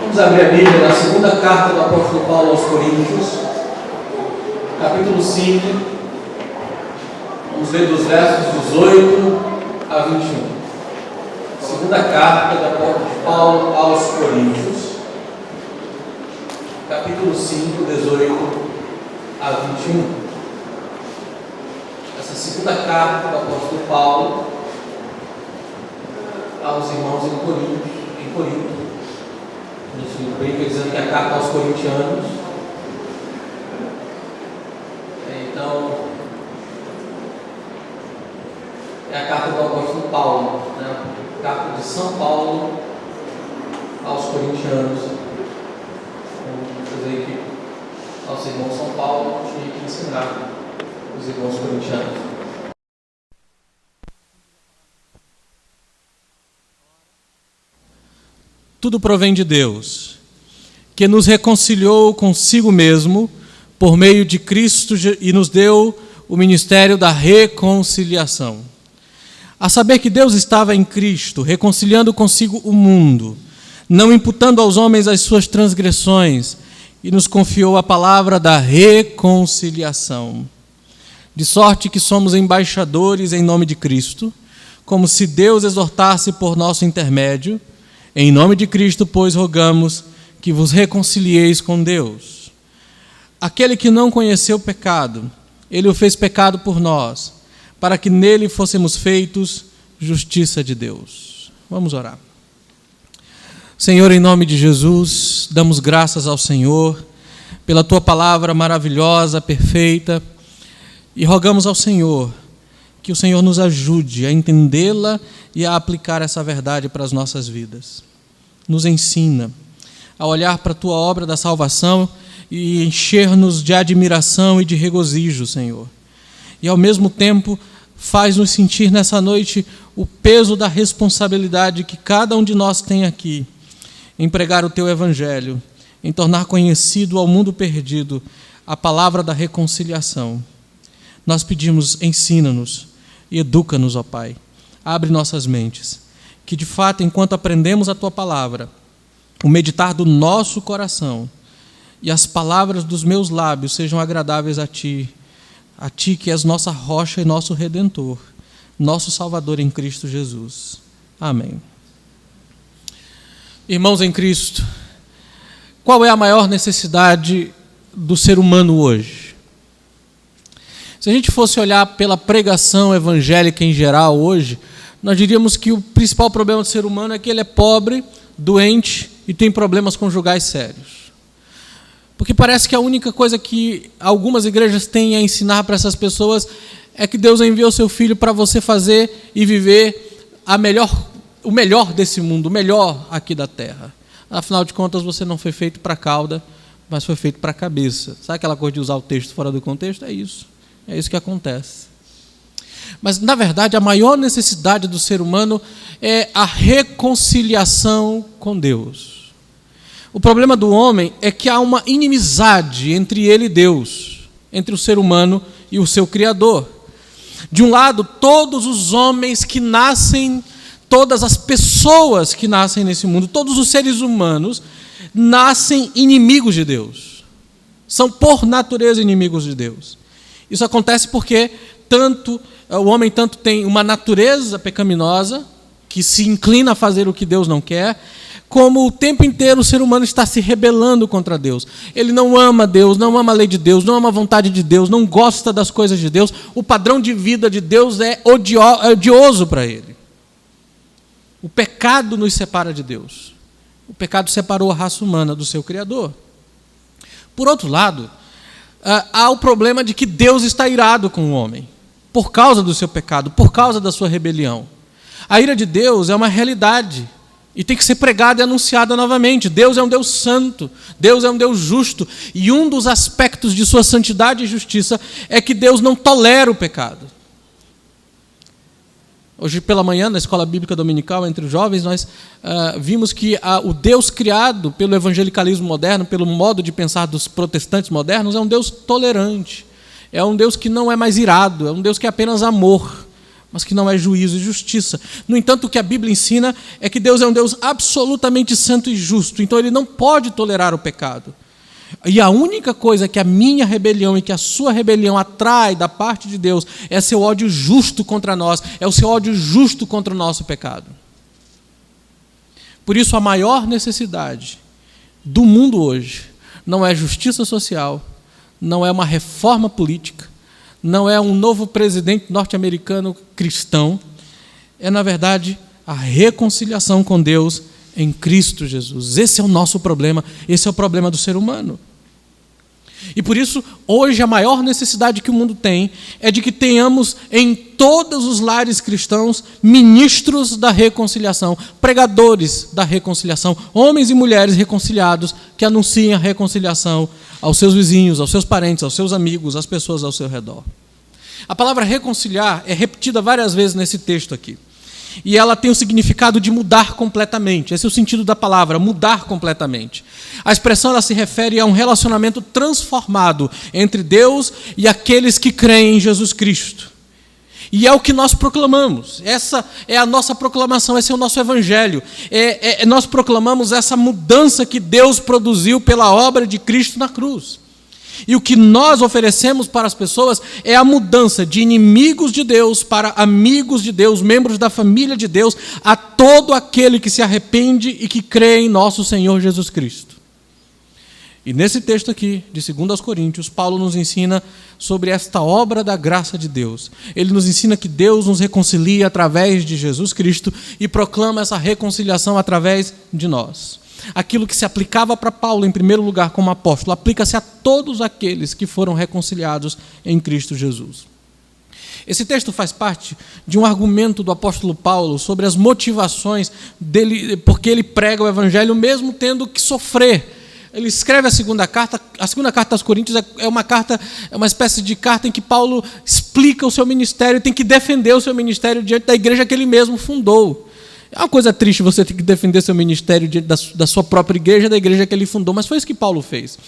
Vamos abrir a Bíblia na segunda carta do apóstolo Paulo aos Coríntios, capítulo 5. Vamos ler dos versos 18 a 21. Segunda carta do apóstolo Paulo aos Coríntios, capítulo 5, 18 a 21. Essa segunda carta do apóstolo Paulo aos irmãos em Corinto. A gente brinca dizendo que é a carta aos corintianos. Então, é a carta do apóstolo Paulo, né? A carta de São Paulo aos corintianos. Vamos dizer que aos irmãos São Paulo tinha que ensinar os irmãos corintianos. Tudo provém de Deus, que nos reconciliou consigo mesmo por meio de Cristo e nos deu o ministério da reconciliação. A saber que Deus estava em Cristo, reconciliando consigo o mundo, não imputando aos homens as suas transgressões, e nos confiou a palavra da reconciliação. De sorte que somos embaixadores em nome de Cristo, como se Deus exortasse por nosso intermédio. Em nome de Cristo, pois, rogamos que vos reconcilieis com Deus. Aquele que não conheceu o pecado, ele o fez pecado por nós, para que nele fôssemos feitos justiça de Deus. Vamos orar. Senhor, em nome de Jesus, damos graças ao Senhor pela Tua palavra maravilhosa, perfeita, e rogamos ao Senhor que o Senhor nos ajude a entendê-la e a aplicar essa verdade para as nossas vidas. Nos ensina a olhar para a Tua obra da salvação e encher-nos de admiração e de regozijo, Senhor. E ao mesmo tempo faz-nos sentir nessa noite o peso da responsabilidade que cada um de nós tem aqui em pregar o Teu Evangelho, em tornar conhecido ao mundo perdido a palavra da reconciliação. Nós pedimos, ensina-nos e educa-nos, ó Pai. Abre nossas mentes, que de fato, enquanto aprendemos a Tua palavra, o meditar do nosso coração e as palavras dos meus lábios sejam agradáveis a Ti que és nossa rocha e nosso Redentor, nosso Salvador em Cristo Jesus. Amém. Irmãos em Cristo, qual é a maior necessidade do ser humano hoje? Se a gente fosse olhar pela pregação evangélica em geral hoje, nós diríamos que o principal problema do ser humano é que ele é pobre, doente e tem problemas conjugais sérios. Porque parece que a única coisa que algumas igrejas têm a ensinar para essas pessoas é que Deus enviou seu Filho para você fazer e viver o melhor desse mundo, o melhor aqui da terra. Afinal de contas, você não foi feito para a cauda, mas foi feito para a cabeça. Sabe aquela coisa de usar o texto fora do contexto? É isso que acontece. Mas, na verdade, a maior necessidade do ser humano é a reconciliação com Deus. O problema do homem é que há uma inimizade entre ele e Deus, entre o ser humano e o seu Criador. De um lado, todos os homens que nascem, todas as pessoas que nascem nesse mundo, todos os seres humanos, nascem inimigos de Deus. São, por natureza, inimigos de Deus. Isso acontece porque o homem tanto tem uma natureza pecaminosa, que se inclina a fazer o que Deus não quer, como o tempo inteiro o ser humano está se rebelando contra Deus. Ele não ama Deus, não ama a lei de Deus, não ama a vontade de Deus, não gosta das coisas de Deus. O padrão de vida de Deus é odioso para ele. O pecado nos separa de Deus. O pecado separou a raça humana do seu Criador. Por outro lado, há o problema de que Deus está irado com o homem, por causa do seu pecado, por causa da sua rebelião. A ira de Deus é uma realidade e tem que ser pregada e anunciada novamente. Deus é um Deus santo, Deus é um Deus justo, e um dos aspectos de sua santidade e justiça é que Deus não tolera o pecado. Hoje pela manhã, na escola bíblica dominical, entre os jovens, nós vimos que o Deus criado pelo evangelicalismo moderno, pelo modo de pensar dos protestantes modernos, é um Deus tolerante, é um Deus que não é mais irado, é um Deus que é apenas amor. mas que não é juízo e justiça. No entanto, o que a Bíblia ensina é que Deus é um Deus absolutamente santo e justo, então Ele não pode tolerar o pecado. E a única coisa que a minha rebelião e que a sua rebelião atrai da parte de Deus é seu ódio justo contra nós, é o seu ódio justo contra o nosso pecado. Por isso, a maior necessidade do mundo hoje não é justiça social, não é uma reforma política, não é um novo presidente norte-americano cristão, é, na verdade, a reconciliação com Deus em Cristo Jesus. Esse é o nosso problema, esse é o problema do ser humano. E por isso, hoje, a maior necessidade que o mundo tem é de que tenhamos em todos os lares cristãos ministros da reconciliação, pregadores da reconciliação, homens e mulheres reconciliados que anunciem a reconciliação aos seus vizinhos, aos seus parentes, aos seus amigos, às pessoas ao seu redor. A palavra reconciliar é repetida várias vezes nesse texto aqui. E ela tem o significado de mudar completamente. Esse é o sentido da palavra, mudar completamente. A expressão ela se refere a um relacionamento transformado entre Deus e aqueles que creem em Jesus Cristo. E é o que nós proclamamos. Essa é a nossa proclamação, esse é o nosso evangelho. Nós proclamamos essa mudança que Deus produziu pela obra de Cristo na cruz. E o que nós oferecemos para as pessoas é a mudança de inimigos de Deus para amigos de Deus, membros da família de Deus, a todo aquele que se arrepende e que crê em nosso Senhor Jesus Cristo. E nesse texto aqui, de 2 Coríntios, Paulo nos ensina sobre esta obra da graça de Deus. Ele nos ensina que Deus nos reconcilia através de Jesus Cristo e proclama essa reconciliação através de nós. Aquilo que se aplicava para Paulo, em primeiro lugar, como apóstolo, aplica-se a todos aqueles que foram reconciliados em Cristo Jesus. Esse texto faz parte de um argumento do apóstolo Paulo sobre as motivações dele, porque ele prega o evangelho mesmo tendo que sofrer. Ele escreve a segunda carta aos Coríntios é uma espécie de carta em que Paulo explica o seu ministério, tem que defender o seu ministério diante da igreja que ele mesmo fundou. É uma coisa triste você ter que defender seu ministério diante da sua própria igreja, da igreja que ele fundou, mas foi isso que Paulo fez.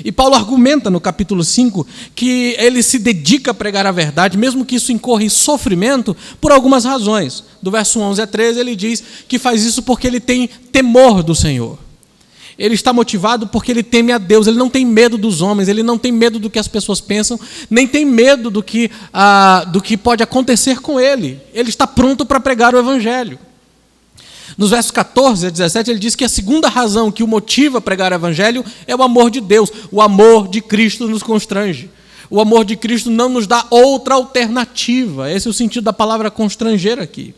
E Paulo argumenta no capítulo 5 que ele se dedica a pregar a verdade, mesmo que isso incorra em sofrimento, por algumas razões. Do verso 11 a 13 ele diz que faz isso porque ele tem temor do Senhor. Ele está motivado porque ele teme a Deus, ele não tem medo dos homens, ele não tem medo do que as pessoas pensam, nem tem medo do que pode acontecer com ele. Ele está pronto para pregar o evangelho. Nos versos 14 a 17, ele diz que a segunda razão que o motiva a pregar o evangelho é o amor de Deus. O amor de Cristo nos constrange. O amor de Cristo não nos dá outra alternativa. Esse é o sentido da palavra constranger aqui.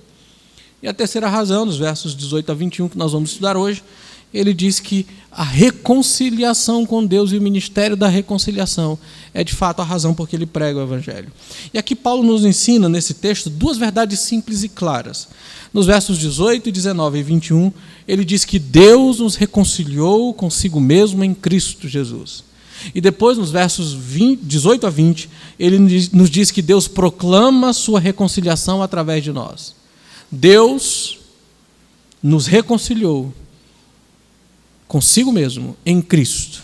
E a terceira razão, nos versos 18 a 21, que nós vamos estudar hoje, ele diz que a reconciliação com Deus e o ministério da reconciliação é de fato a razão por que ele prega o evangelho. E aqui Paulo nos ensina, nesse texto, duas verdades simples e claras. Nos versos 18, 19 e 21, ele diz que Deus nos reconciliou consigo mesmo em Cristo Jesus. E depois, nos versos 18 a 20, ele nos diz que Deus proclama a sua reconciliação através de nós. Deus nos reconciliou consigo mesmo em Cristo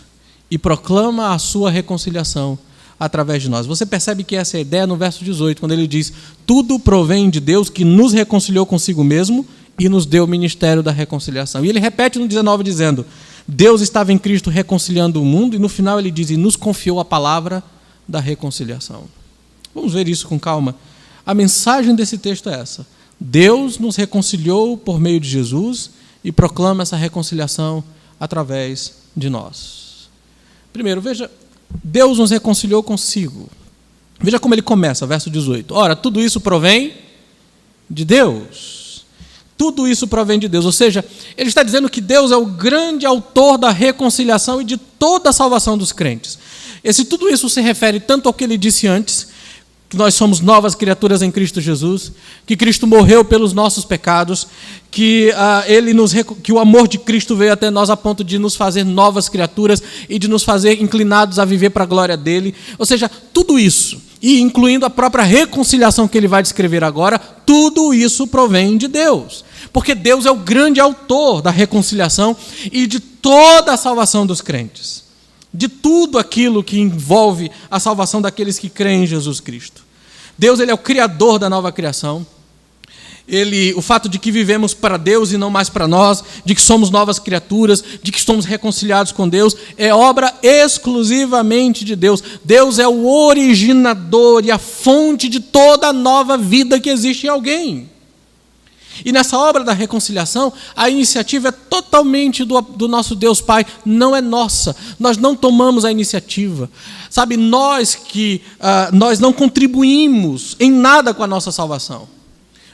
e proclama a sua reconciliação através de nós. Você percebe que essa é a ideia no verso 18, quando ele diz: tudo provém de Deus que nos reconciliou consigo mesmo e nos deu o ministério da reconciliação. E ele repete no 19 dizendo: Deus estava em Cristo reconciliando o mundo, e no final ele diz: e nos confiou a palavra da reconciliação. Vamos ver isso com calma. A mensagem desse texto é essa: Deus nos reconciliou por meio de Jesus e proclama essa reconciliação através de nós. Primeiro, veja, Deus nos reconciliou consigo. Veja como ele começa, verso 18. Ora, tudo isso provém de Deus. Tudo isso provém de Deus. Ou seja, ele está dizendo que Deus é o grande autor da reconciliação e de toda a salvação dos crentes. Tudo isso se refere tanto ao que ele disse antes, que nós somos novas criaturas em Cristo Jesus, que Cristo morreu pelos nossos pecados, que o amor de Cristo veio até nós a ponto de nos fazer novas criaturas e de nos fazer inclinados a viver para a glória dele. Ou seja, tudo isso, e incluindo a própria reconciliação que ele vai descrever agora, tudo isso provém de Deus. Porque Deus é o grande autor da reconciliação e de toda a salvação dos crentes. De tudo aquilo que envolve a salvação daqueles que creem em Jesus Cristo. Deus, ele é o criador da nova criação. O fato de que vivemos para Deus e não mais para nós, de que somos novas criaturas, de que estamos reconciliados com Deus, é obra exclusivamente de Deus. Deus é o originador e a fonte de toda a nova vida que existe em alguém. E nessa obra da reconciliação, a iniciativa é totalmente do nosso Deus Pai, não é nossa. Nós não tomamos a iniciativa. Sabe, nós não contribuímos em nada com a nossa salvação.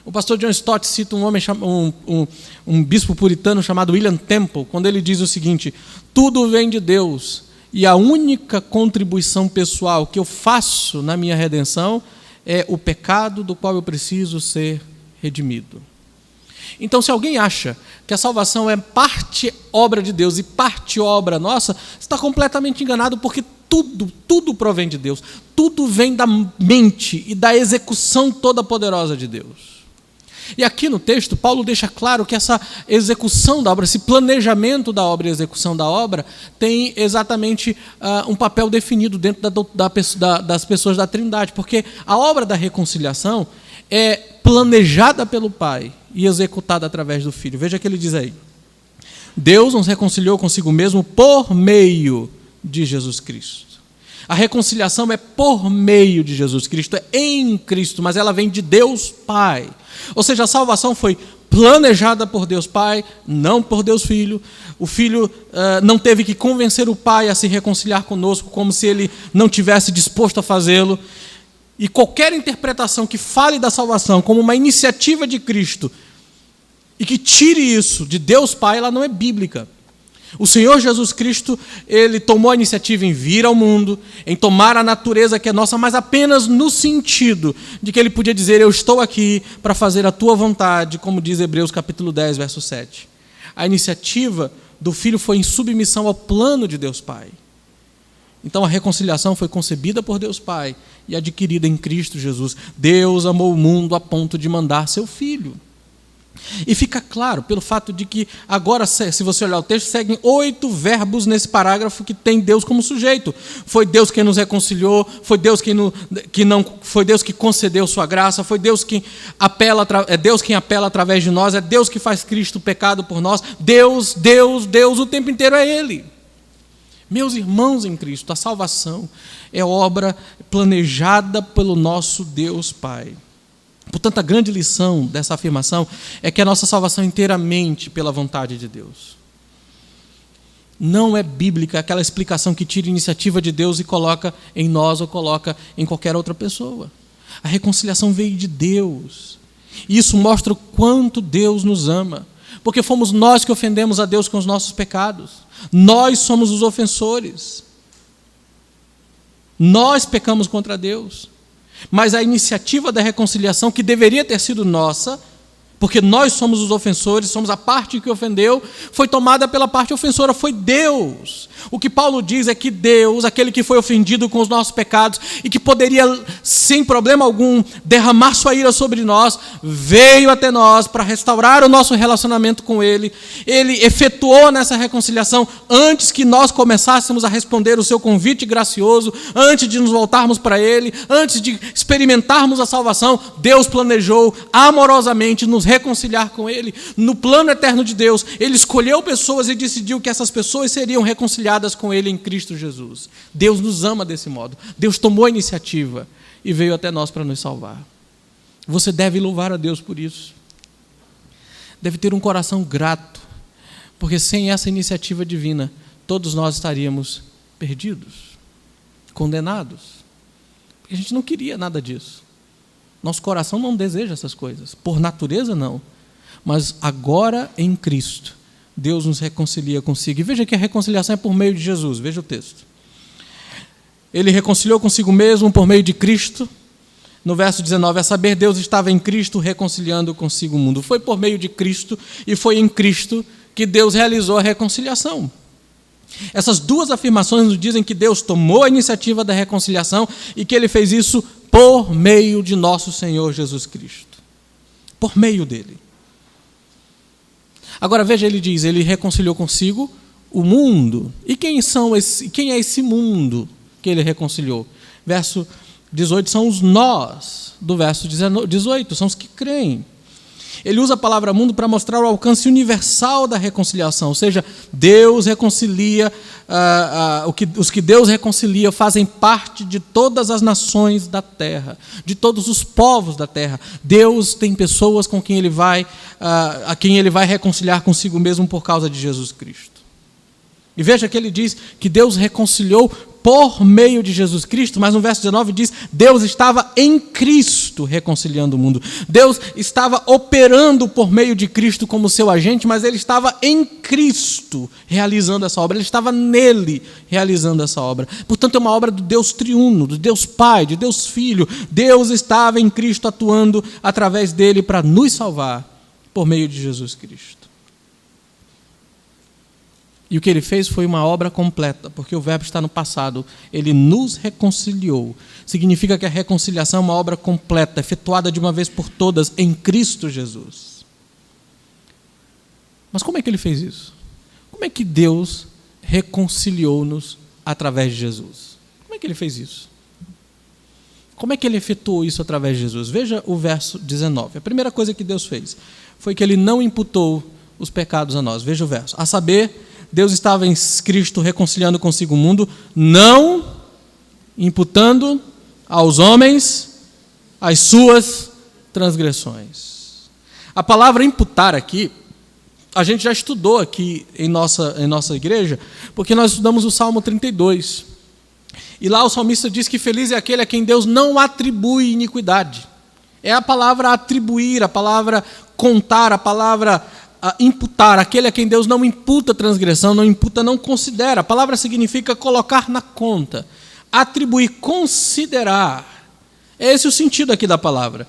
O pastor John Stott cita um bispo puritano chamado William Temple, quando ele diz o seguinte: tudo vem de Deus, e a única contribuição pessoal que eu faço na minha redenção é o pecado do qual eu preciso ser redimido. Então, se alguém acha que a salvação é parte obra de Deus e parte obra nossa, está completamente enganado, porque tudo provém de Deus. Tudo vem da mente e da execução toda poderosa de Deus. E aqui no texto, Paulo deixa claro que essa execução da obra, esse planejamento da obra e execução da obra, tem exatamente um papel definido dentro das pessoas da Trindade, porque a obra da reconciliação é planejada pelo Pai e executada através do Filho. Veja o que ele diz aí. Deus nos reconciliou consigo mesmo por meio de Jesus Cristo. A reconciliação é por meio de Jesus Cristo, é em Cristo, mas ela vem de Deus Pai. Ou seja, a salvação foi planejada por Deus Pai, não por Deus Filho. O Filho não teve que convencer o Pai a se reconciliar conosco, como se ele não tivesse disposto a fazê-lo. E qualquer interpretação que fale da salvação como uma iniciativa de Cristo e que tire isso de Deus Pai, ela não é bíblica. O Senhor Jesus Cristo, ele tomou a iniciativa em vir ao mundo, em tomar a natureza que é nossa, mas apenas no sentido de que ele podia dizer: eu estou aqui para fazer a tua vontade, como diz Hebreus capítulo 10, verso 7. A iniciativa do Filho foi em submissão ao plano de Deus Pai. Então a reconciliação foi concebida por Deus Pai e adquirida em Cristo Jesus. Deus amou o mundo a ponto de mandar seu Filho. E fica claro pelo fato de que agora, se você olhar o texto, seguem 8 verbos nesse parágrafo que tem Deus como sujeito. Foi Deus quem nos reconciliou, foi Deus foi Deus que concedeu sua graça, foi Deus quem apela, é Deus quem apela através de nós, é Deus que faz Cristo pecado por nós. Deus, o tempo inteiro é Ele. Meus irmãos em Cristo, a salvação é obra planejada pelo nosso Deus Pai. Portanto, a grande lição dessa afirmação é que a nossa salvação é inteiramente pela vontade de Deus. Não é bíblica aquela explicação que tira a iniciativa de Deus e coloca em nós ou coloca em qualquer outra pessoa. A reconciliação veio de Deus. E isso mostra o quanto Deus nos ama. Porque fomos nós que ofendemos a Deus com os nossos pecados. Nós somos os ofensores. Nós pecamos contra Deus. Mas a iniciativa da reconciliação, que deveria ter sido nossa, porque nós somos os ofensores, somos a parte que ofendeu, foi tomada pela parte ofensora, foi Deus. O que Paulo diz é que Deus, aquele que foi ofendido com os nossos pecados e que poderia, sem problema algum, derramar sua ira sobre nós, veio até nós para restaurar o nosso relacionamento com Ele. Ele efetuou nessa reconciliação antes que nós começássemos a responder o seu convite gracioso, antes de nos voltarmos para Ele, antes de experimentarmos a salvação. Deus planejou amorosamente nos reconciliar com Ele. No plano eterno de Deus, Ele escolheu pessoas e decidiu que essas pessoas seriam reconciliadas com Ele em Cristo Jesus. Deus nos ama desse modo. Deus tomou a iniciativa e veio até nós para nos salvar. Você deve louvar a Deus por isso. Deve ter um coração grato, porque sem essa iniciativa divina, todos nós estaríamos perdidos, condenados. Porque a gente não queria nada disso. Nosso coração não deseja essas coisas. Por natureza, não. Mas agora, em Cristo, Deus nos reconcilia consigo. E veja que a reconciliação é por meio de Jesus. Veja o texto. Ele reconciliou consigo mesmo por meio de Cristo. No verso 19, a saber, Deus estava em Cristo reconciliando consigo o mundo. Foi por meio de Cristo e foi em Cristo que Deus realizou a reconciliação. Essas duas afirmações nos dizem que Deus tomou a iniciativa da reconciliação e que Ele fez isso por meio de nosso Senhor Jesus Cristo. Por meio dele. Agora veja, ele diz, ele reconciliou consigo o mundo. E quem é esse mundo que ele reconciliou? Verso 18 são os nós do verso 18, são os que creem. Ele usa a palavra mundo para mostrar o alcance universal da reconciliação, ou seja, Deus reconcilia, os que Deus reconcilia fazem parte de todas as nações da terra, de todos os povos da terra. Deus tem pessoas com quem a quem ele vai reconciliar consigo mesmo por causa de Jesus Cristo. E veja que ele diz que Deus reconciliou por meio de Jesus Cristo, mas no verso 19 diz: Deus estava em Cristo reconciliando o mundo. Deus estava operando por meio de Cristo como seu agente, mas ele estava em Cristo realizando essa obra, ele estava nele realizando essa obra. Portanto, é uma obra do Deus triuno, do Deus Pai, de Deus Filho. Deus estava em Cristo atuando através dele para nos salvar por meio de Jesus Cristo. E o que ele fez foi uma obra completa, porque o verbo está no passado. Ele nos reconciliou. Significa que a reconciliação é uma obra completa, efetuada de uma vez por todas em Cristo Jesus. Mas como é que ele fez isso? Como é que Deus reconciliou-nos através de Jesus? Como é que ele fez isso? Como é que ele efetuou isso através de Jesus? Veja o verso 19. A primeira coisa que Deus fez foi que ele não imputou os pecados a nós. Veja o verso. A saber, Deus estava em Cristo reconciliando consigo o mundo, não imputando aos homens as suas transgressões. A palavra imputar aqui, a gente já estudou aqui em nossa igreja, porque nós estudamos o Salmo 32. E lá o salmista diz que feliz é aquele a quem Deus não atribui iniquidade. É a palavra atribuir, a palavra contar, a palavra imputar, aquele a quem Deus não imputa transgressão, não imputa, não considera. A palavra significa colocar na conta, atribuir, considerar. É esse o sentido aqui da palavra.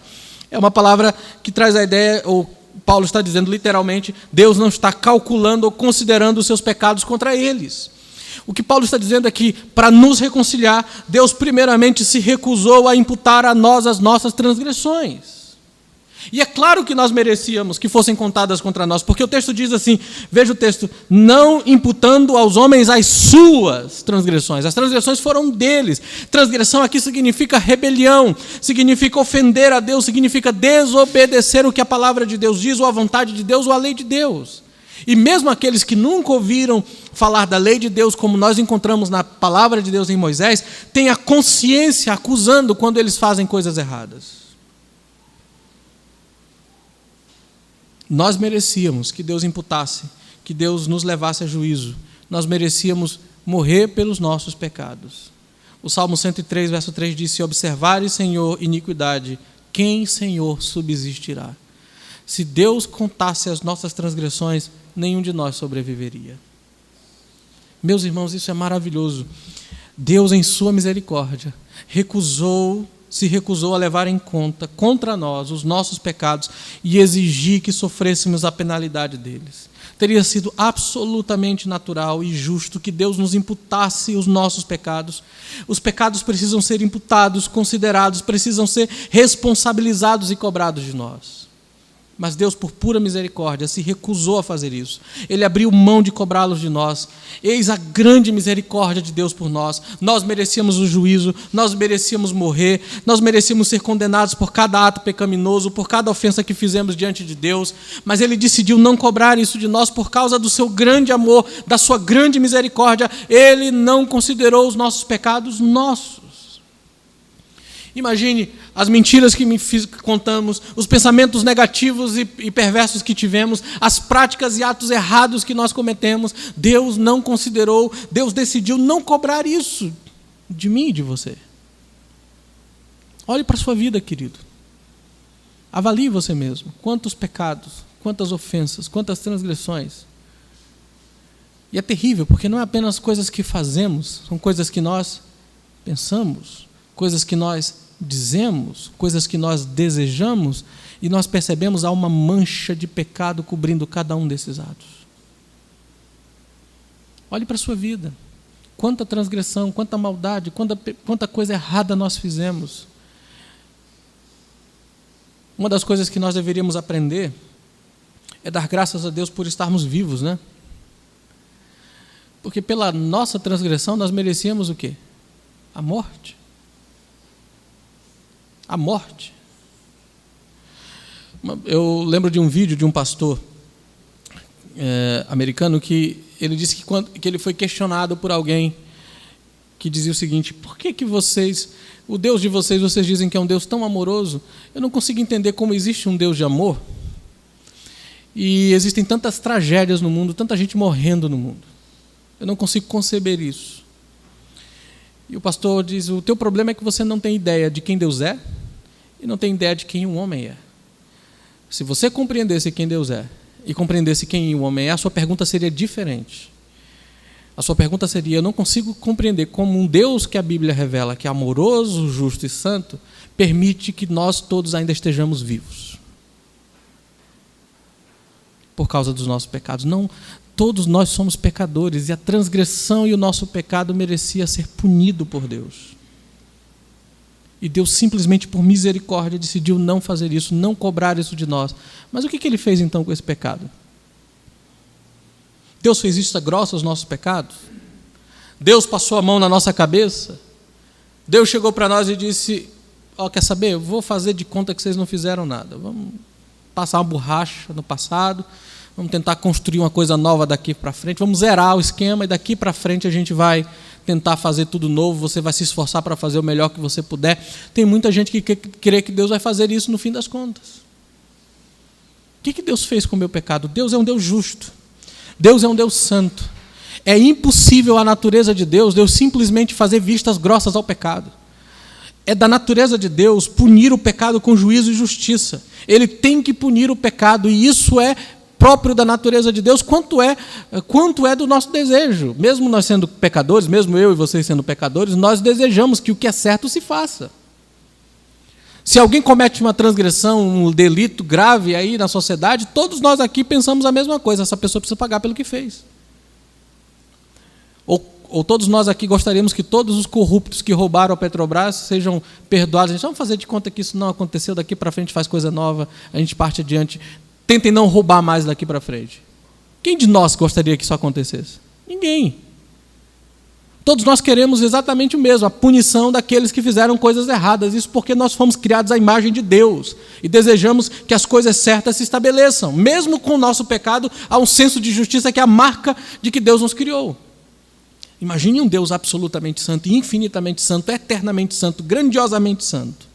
É uma palavra que traz a ideia, ou Paulo está dizendo literalmente, Deus não está calculando ou considerando os seus pecados contra eles. O que Paulo está dizendo é que, para nos reconciliar, Deus primeiramente se recusou a imputar a nós as nossas transgressões. E é claro que nós merecíamos que fossem contadas contra nós, porque o texto diz assim, veja o texto, não imputando aos homens as suas transgressões. As transgressões foram deles. Transgressão aqui significa rebelião, significa ofender a Deus, significa desobedecer o que a palavra de Deus diz, ou a vontade de Deus, ou a lei de Deus. E mesmo aqueles que nunca ouviram falar da lei de Deus, como nós encontramos na palavra de Deus em Moisés, têm a consciência acusando quando eles fazem coisas erradas. Nós merecíamos que Deus imputasse, que Deus nos levasse a juízo. Nós merecíamos morrer pelos nossos pecados. O Salmo 103, verso 3 diz: se observares, Senhor, iniquidade, quem, Senhor, subsistirá? Se Deus contasse as nossas transgressões, nenhum de nós sobreviveria. Meus irmãos, isso é maravilhoso. Deus, em sua misericórdia, se recusou a levar em conta contra nós os nossos pecados e exigir que sofrêssemos a penalidade deles. Teria sido absolutamente natural e justo que Deus nos imputasse os nossos pecados. Os pecados precisam ser imputados, considerados, precisam ser responsabilizados e cobrados de nós. Mas Deus, por pura misericórdia, se recusou a fazer isso. Ele abriu mão de cobrá-los de nós. Eis a grande misericórdia de Deus por nós. Nós merecíamos o juízo, nós merecíamos morrer, nós merecíamos ser condenados por cada ato pecaminoso, por cada ofensa que fizemos diante de Deus. Mas Ele decidiu não cobrar isso de nós por causa do seu grande amor, da sua grande misericórdia. Ele não considerou os nossos pecados nossos. Imagine as mentiras que contamos, os pensamentos negativos e perversos que tivemos, as práticas e atos errados que nós cometemos. Deus não considerou, Deus decidiu não cobrar isso de mim e de você. Olhe para a sua vida, querido. Avalie você mesmo. Quantos pecados, quantas ofensas, quantas transgressões. E é terrível, porque não é apenas coisas que fazemos, são coisas que nós pensamos, coisas que nós dizemos, coisas que nós desejamos, e nós percebemos há uma mancha de pecado cobrindo cada um desses atos. Olhe para a sua vida. Quanta transgressão, quanta maldade, quanta coisa errada nós fizemos. Uma das coisas que nós deveríamos aprender é dar graças a Deus por estarmos vivos, né? Porque pela nossa transgressão nós merecíamos o quê? A morte. A morte. Eu lembro de um vídeo de um pastor americano que ele disse que ele foi questionado por alguém que dizia o seguinte: por que vocês, o Deus de vocês dizem que é um Deus tão amoroso? Eu não consigo entender como existe um Deus de amor e existem tantas tragédias no mundo, tanta gente morrendo no mundo. Eu não consigo conceber isso. E o pastor diz: o teu problema é que você não tem ideia de quem Deus é e não tem ideia de quem um homem é. Se você compreendesse quem Deus é e compreendesse quem o homem é, a sua pergunta seria diferente. A sua pergunta seria: eu não consigo compreender como um Deus que a Bíblia revela, que é amoroso, justo e santo, permite que nós todos ainda estejamos vivos. Por causa dos nossos pecados. Não, todos nós somos pecadores e a transgressão e o nosso pecado merecia ser punido por Deus. E Deus simplesmente por misericórdia decidiu não fazer isso, não cobrar isso de nós. Mas o que Ele fez então com esse pecado? Deus fez vista grossa aos nossos pecados? Deus passou a mão na nossa cabeça? Deus chegou para nós e disse: quer saber? Eu vou fazer de conta que vocês não fizeram nada. Vamos passar uma borracha no passado, vamos tentar construir uma coisa nova daqui para frente, vamos zerar o esquema e daqui para frente a gente vai tentar fazer tudo novo, você vai se esforçar para fazer o melhor que você puder. Tem muita gente que crê que Deus vai fazer isso no fim das contas. O que Deus fez com o meu pecado? Deus é um Deus justo. Deus é um Deus santo. É impossível a natureza de Deus simplesmente fazer vistas grossas ao pecado. É da natureza de Deus punir o pecado com juízo e justiça. Ele tem que punir o pecado, e isso é próprio da natureza de Deus, quanto é do nosso desejo. Mesmo nós sendo pecadores, mesmo eu e vocês sendo pecadores, nós desejamos que o que é certo se faça. Se alguém comete uma transgressão, um delito grave aí na sociedade, todos nós aqui pensamos a mesma coisa: essa pessoa precisa pagar pelo que fez. Ou todos nós aqui gostaríamos que todos os corruptos que roubaram a Petrobras sejam perdoados. A gente vamos fazer de conta que isso não aconteceu, daqui para frente faz coisa nova, a gente parte adiante. Tentem não roubar mais daqui para frente. Quem de nós gostaria que isso acontecesse? Ninguém. Todos nós queremos exatamente o mesmo, a punição daqueles que fizeram coisas erradas. Isso porque nós fomos criados à imagem de Deus e desejamos que as coisas certas se estabeleçam. Mesmo com o nosso pecado, há um senso de justiça que é a marca de que Deus nos criou. Imagine um Deus absolutamente santo, infinitamente santo, eternamente santo, grandiosamente santo.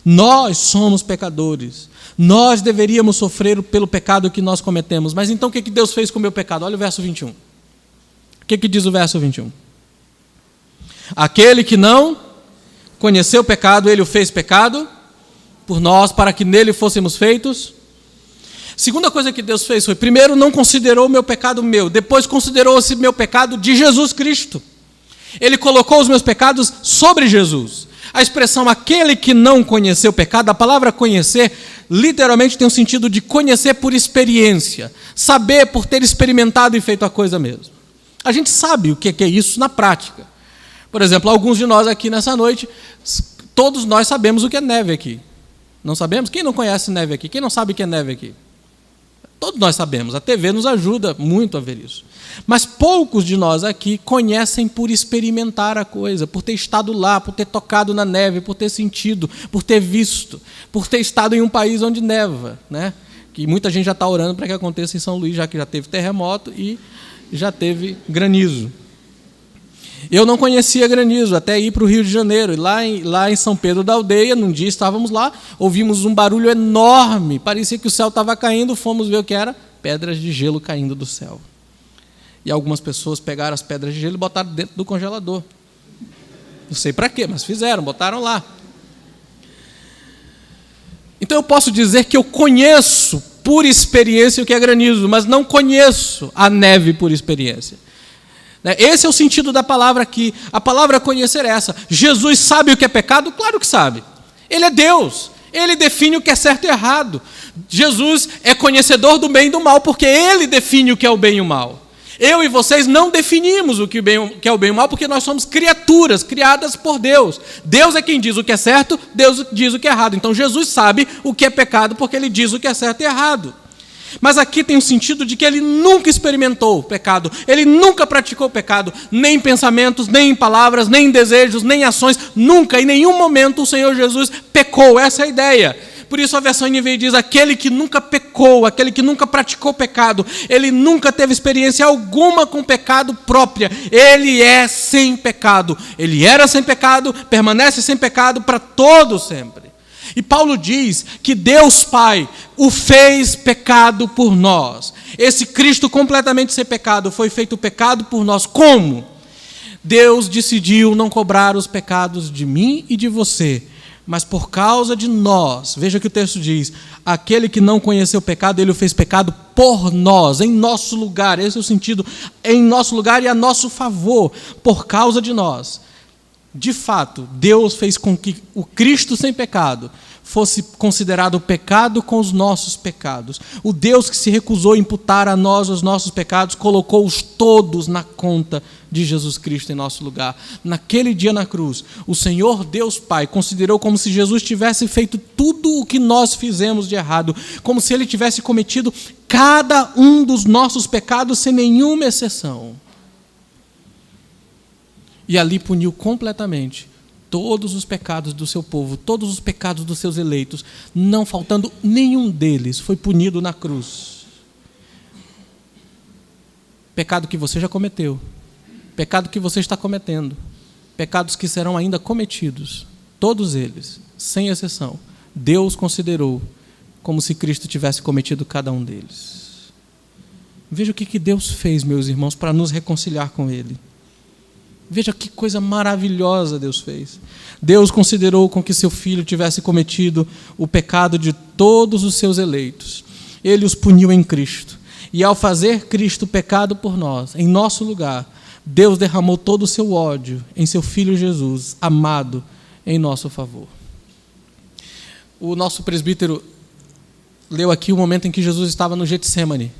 Nós somos pecadores. Nós deveríamos sofrer pelo pecado que nós cometemos. Mas então o que Deus fez com o meu pecado? Olha o verso 21. O que diz o verso 21? Aquele que não conheceu o pecado, ele o fez pecado por nós, para que nele fôssemos feitos. Segunda coisa que Deus fez foi: primeiro, não considerou o meu pecado meu, depois considerou esse meu pecado de Jesus Cristo. Ele colocou os meus pecados sobre Jesus. A expressão aquele que não conheceu o pecado, a palavra conhecer, literalmente tem um sentido de conhecer por experiência, saber por ter experimentado e feito a coisa mesmo. A gente sabe o que é isso na prática. Por exemplo, alguns de nós aqui nessa noite, todos nós sabemos o que é neve aqui. Não sabemos? Quem não conhece neve aqui? Quem não sabe o que é neve aqui? Todos nós sabemos, a TV nos ajuda muito a ver isso. Mas poucos de nós aqui conhecem por experimentar a coisa, por ter estado lá, por ter tocado na neve, por ter sentido, por ter visto, por ter estado em um país onde neva, né? Que muita gente já está orando para que aconteça em São Luís, já que já teve terremoto e já teve granizo. Eu não conhecia granizo até ir para o Rio de Janeiro. E lá em São Pedro da Aldeia, num dia estávamos lá, ouvimos um barulho enorme, parecia que o céu estava caindo, fomos ver o que era: pedras de gelo caindo do céu. E algumas pessoas pegaram as pedras de gelo e botaram dentro do congelador. Não sei para quê, mas fizeram, botaram lá. Então eu posso dizer que eu conheço por experiência o que é granizo, mas não conheço a neve por experiência. Esse é o sentido da palavra aqui. A palavra conhecer é essa. Jesus sabe o que é pecado? Claro que sabe. Ele é Deus. Ele define o que é certo e errado. Jesus é conhecedor do bem e do mal, porque Ele define o que é o bem e o mal. Eu e vocês não definimos o que é o bem e o mal, porque nós somos criaturas criadas por Deus. Deus é quem diz o que é certo, Deus diz o que é errado. Então Jesus sabe o que é pecado, porque Ele diz o que é certo e errado. Mas aqui tem o sentido de que ele nunca experimentou o pecado, ele nunca praticou o pecado, nem em pensamentos, nem em palavras, nem em desejos, nem em ações, nunca, em nenhum momento o Senhor Jesus pecou, essa é a ideia. Por isso a versão NVI diz, aquele que nunca pecou, aquele que nunca praticou pecado, ele nunca teve experiência alguma com pecado própria, ele é sem pecado, ele era sem pecado, permanece sem pecado para todo sempre. E Paulo diz que Deus Pai o fez pecado por nós. Esse Cristo completamente sem pecado foi feito pecado por nós. Como? Deus decidiu não cobrar os pecados de mim e de você, mas por causa de nós. Veja o que o texto diz. Aquele que não conheceu o pecado, ele o fez pecado por nós, em nosso lugar. Esse é o sentido, em nosso lugar e a nosso favor, por causa de nós. De fato, Deus fez com que o Cristo sem pecado fosse considerado pecado com os nossos pecados. O Deus que se recusou a imputar a nós os nossos pecados, colocou-os todos na conta de Jesus Cristo em nosso lugar. Naquele dia na cruz, o Senhor Deus Pai considerou como se Jesus tivesse feito tudo o que nós fizemos de errado, como se ele tivesse cometido cada um dos nossos pecados sem nenhuma exceção. E ali puniu completamente todos os pecados do seu povo, todos os pecados dos seus eleitos, não faltando nenhum deles, foi punido na cruz. Pecado que você já cometeu, pecado que você está cometendo, pecados que serão ainda cometidos, todos eles, sem exceção, Deus considerou como se Cristo tivesse cometido cada um deles. Veja o que Deus fez, meus irmãos, para nos reconciliar com Ele. Veja que coisa maravilhosa Deus fez. Deus considerou com que seu filho tivesse cometido o pecado de todos os seus eleitos. Ele os puniu em Cristo. E ao fazer Cristo pecado por nós, em nosso lugar, Deus derramou todo o seu ódio em seu filho Jesus, amado em nosso favor. O nosso presbítero leu aqui o momento em que Jesus estava no Getsêmani.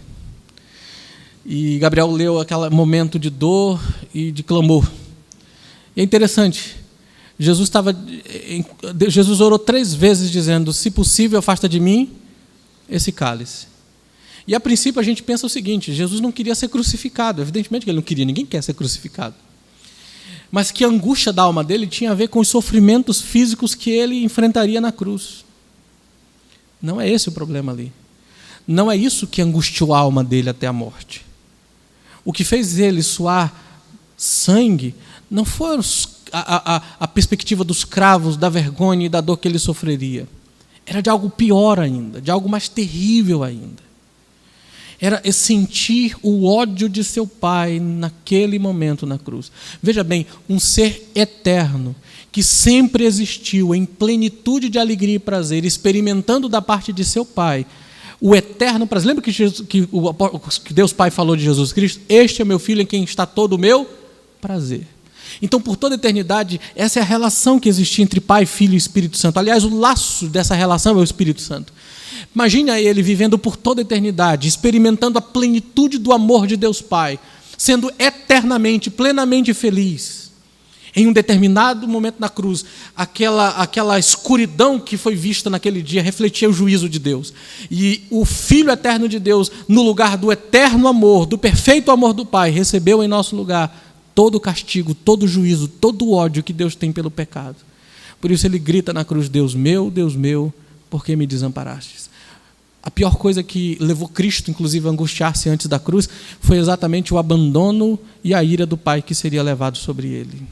E Gabriel leu aquele momento de dor e de clamor. E é interessante, Jesus orou 3 vezes dizendo, se possível, afasta de mim esse cálice. E a princípio a gente pensa o seguinte, Jesus não queria ser crucificado, evidentemente que ele não queria, ninguém quer ser crucificado. Mas que a angústia da alma dele tinha a ver com os sofrimentos físicos que ele enfrentaria na cruz. Não é esse o problema ali. Não é isso que angustiou a alma dele até a morte. O que fez ele suar sangue não foi a perspectiva dos cravos, da vergonha e da dor que ele sofreria. Era de algo pior ainda, de algo mais terrível ainda. Era sentir o ódio de seu pai naquele momento na cruz. Veja bem, um ser eterno, que sempre existiu em plenitude de alegria e prazer, experimentando da parte de seu pai o eterno prazer. Lembra que Deus Pai falou de Jesus Cristo? Este é meu filho em quem está todo o meu prazer. Então, por toda a eternidade, essa é a relação que existia entre Pai, Filho e Espírito Santo. Aliás, o laço dessa relação é o Espírito Santo. Imagina ele vivendo por toda a eternidade, experimentando a plenitude do amor de Deus Pai, sendo eternamente, plenamente feliz. Em um determinado momento na cruz, aquela escuridão que foi vista naquele dia refletia o juízo de Deus. E o Filho eterno de Deus, no lugar do eterno amor, do perfeito amor do Pai, recebeu em nosso lugar todo o castigo, todo o juízo, todo o ódio que Deus tem pelo pecado. Por isso ele grita na cruz, Deus meu, por que me desamparastes? A pior coisa que levou Cristo, inclusive, a angustiar-se antes da cruz, foi exatamente o abandono e a ira do Pai que seria levado sobre ele.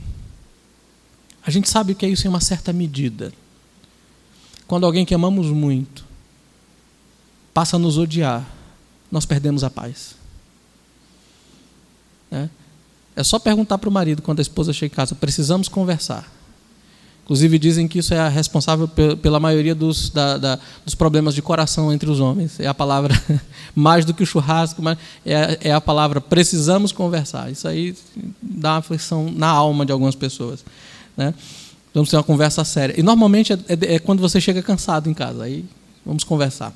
A gente sabe que é isso em uma certa medida. Quando alguém que amamos muito passa a nos odiar, nós perdemos a paz. É só perguntar para o marido quando a esposa chega em casa, precisamos conversar. Inclusive dizem que isso é responsável pela maioria dos problemas de coração entre os homens. É a palavra, mais do que o churrasco, é a palavra precisamos conversar. Isso aí dá uma aflição na alma de algumas pessoas. Né? Vamos ter uma conversa séria. E normalmente é quando você chega cansado em casa, aí vamos conversar.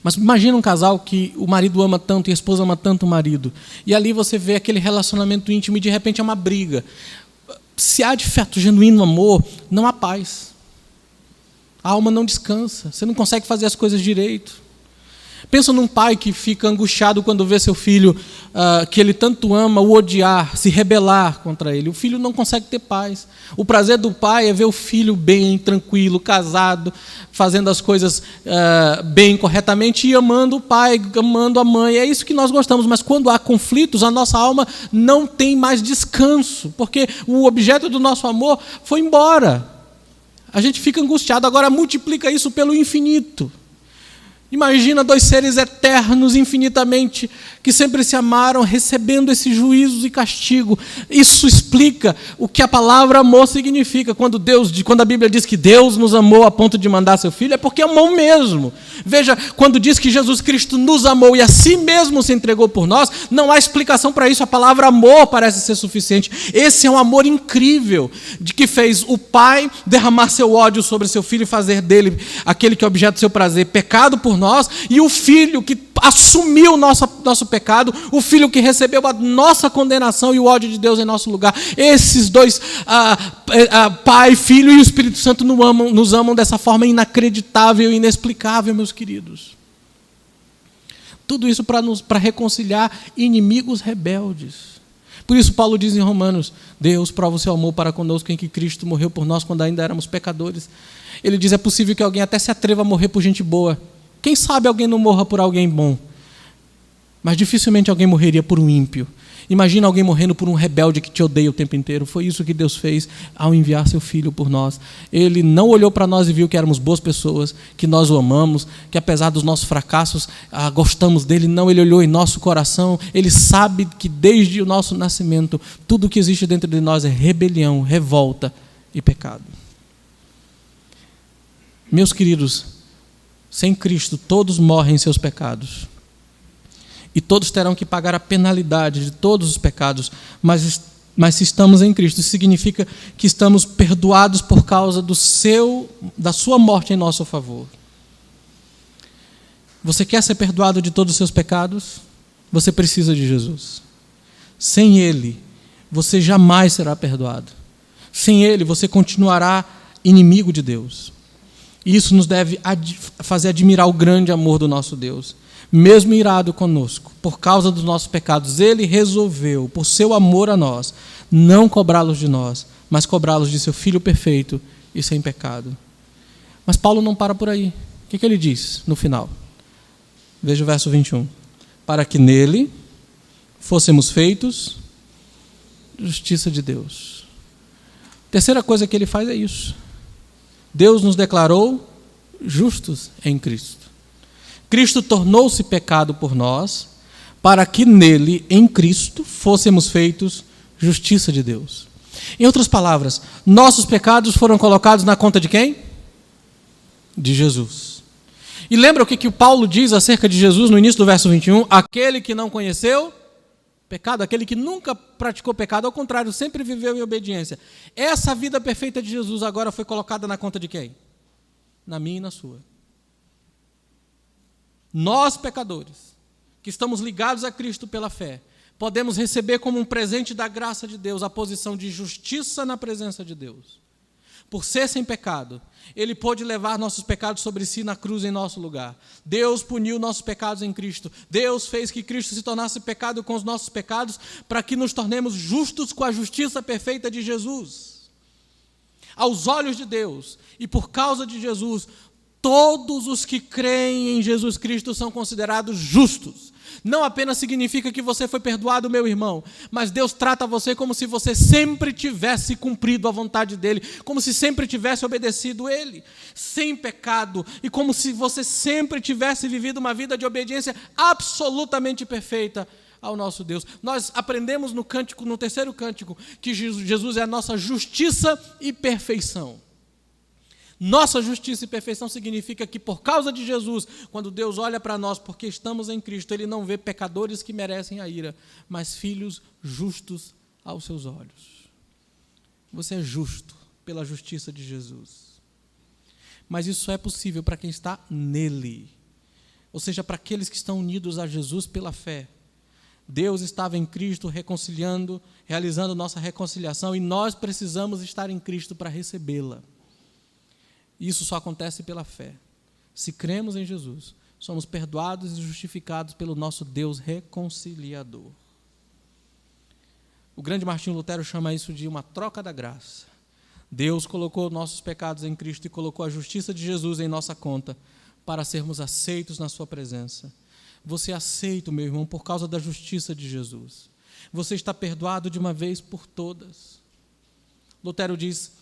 Mas imagina um casal que o marido ama tanto e a esposa ama tanto o marido, e ali você vê aquele relacionamento íntimo e de repente é uma briga. Se há de fato genuíno amor, não há paz. A alma não descansa, você não consegue fazer as coisas direito. Pensa num pai que fica angustiado quando vê seu filho, que ele tanto ama, o odiar, se rebelar contra ele. O filho não consegue ter paz. O prazer do pai é ver o filho bem, tranquilo, casado, fazendo as coisas bem, corretamente, e amando o pai, amando a mãe. É isso que nós gostamos, mas quando há conflitos, a nossa alma não tem mais descanso, porque o objeto do nosso amor foi embora. A gente fica angustiado. Agora multiplica isso pelo infinito. Imagina dois seres eternos infinitamente, que sempre se amaram, recebendo esses juízos e castigo. Isso explica o que a palavra amor significa. Quando a Bíblia diz que Deus nos amou a ponto de mandar seu Filho, é porque amou mesmo. Veja, quando diz que Jesus Cristo nos amou e a si mesmo se entregou por nós, não há explicação para isso. A palavra amor parece ser suficiente. Esse é um amor incrível, de que fez o Pai derramar seu ódio sobre seu Filho e fazer dele aquele que é objeto do seu prazer, pecado por nós, e o Filho que assumiu o nosso pecado, o Filho que recebeu a nossa condenação e o ódio de Deus em nosso lugar. Esses dois, Pai, Filho e o Espírito Santo nos amam dessa forma inacreditável e inexplicável, meus queridos. Tudo isso para reconciliar inimigos rebeldes. Por isso Paulo diz em Romanos: Deus prova o seu amor para conosco em que Cristo morreu por nós quando ainda éramos pecadores. Ele diz: é possível que alguém até se atreva a morrer por gente boa. Quem sabe alguém não morra por alguém bom? Mas dificilmente alguém morreria por um ímpio. Imagina alguém morrendo por um rebelde que te odeia o tempo inteiro. Foi isso que Deus fez ao enviar seu Filho por nós. Ele não olhou para nós e viu que éramos boas pessoas, que nós o amamos, que apesar dos nossos fracassos, gostamos dele. Não, ele olhou em nosso coração. Ele sabe que desde o nosso nascimento, tudo que existe dentro de nós é rebelião, revolta e pecado. Meus queridos, sem Cristo, todos morrem em seus pecados. E todos terão que pagar a penalidade de todos os pecados. Mas se estamos em Cristo, isso significa que estamos perdoados por causa da sua morte em nosso favor. Você quer ser perdoado de todos os seus pecados? Você precisa de Jesus. Sem Ele, você jamais será perdoado. Sem Ele, você continuará inimigo de Deus. E isso nos deve fazer admirar o grande amor do nosso Deus. Mesmo irado conosco, por causa dos nossos pecados, Ele resolveu, por seu amor a nós, não cobrá-los de nós, mas cobrá-los de seu Filho perfeito e sem pecado. Mas Paulo não para por aí. O que ele diz no final? Veja o verso 21. Para que nele fôssemos feitos justiça de Deus. Terceira coisa que ele faz é isso. Deus nos declarou justos em Cristo. Cristo tornou-se pecado por nós, para que nele, em Cristo, fôssemos feitos justiça de Deus. Em outras palavras, nossos pecados foram colocados na conta de quem? De Jesus. E lembra o que o Paulo diz acerca de Jesus no início do verso 21? Aquele que não conheceu pecado, aquele que nunca praticou pecado, ao contrário, sempre viveu em obediência. Essa vida perfeita de Jesus agora foi colocada na conta de quem? Na minha e na sua. Nós, pecadores, que estamos ligados a Cristo pela fé, podemos receber como um presente da graça de Deus a posição de justiça na presença de Deus. Por ser sem pecado, Ele pôde levar nossos pecados sobre si na cruz em nosso lugar. Deus puniu nossos pecados em Cristo. Deus fez que Cristo se tornasse pecado com os nossos pecados para que nos tornemos justos com a justiça perfeita de Jesus. Aos olhos de Deus e por causa de Jesus, todos os que creem em Jesus Cristo são considerados justos. Não apenas significa que você foi perdoado, meu irmão, mas Deus trata você como se você sempre tivesse cumprido a vontade dEle, como se sempre tivesse obedecido Ele, sem pecado, e como se você sempre tivesse vivido uma vida de obediência absolutamente perfeita ao nosso Deus. Nós aprendemos no terceiro cântico, que Jesus é a nossa justiça e perfeição. Nossa justiça e perfeição significa que por causa de Jesus, quando Deus olha para nós, porque estamos em Cristo, Ele não vê pecadores que merecem a ira, mas filhos justos aos seus olhos. Você é justo pela justiça de Jesus. Mas isso só é possível para quem está nele, ou seja, para aqueles que estão unidos a Jesus pela fé. Deus estava em Cristo reconciliando, realizando nossa reconciliação, e nós precisamos estar em Cristo para recebê-la. Isso só acontece pela fé. Se cremos em Jesus, somos perdoados e justificados pelo nosso Deus reconciliador. O grande Martinho Lutero chama isso de uma troca da graça. Deus colocou nossos pecados em Cristo e colocou a justiça de Jesus em nossa conta para sermos aceitos na sua presença. Você é aceito, meu irmão, por causa da justiça de Jesus. Você está perdoado de uma vez por todas. Lutero diz: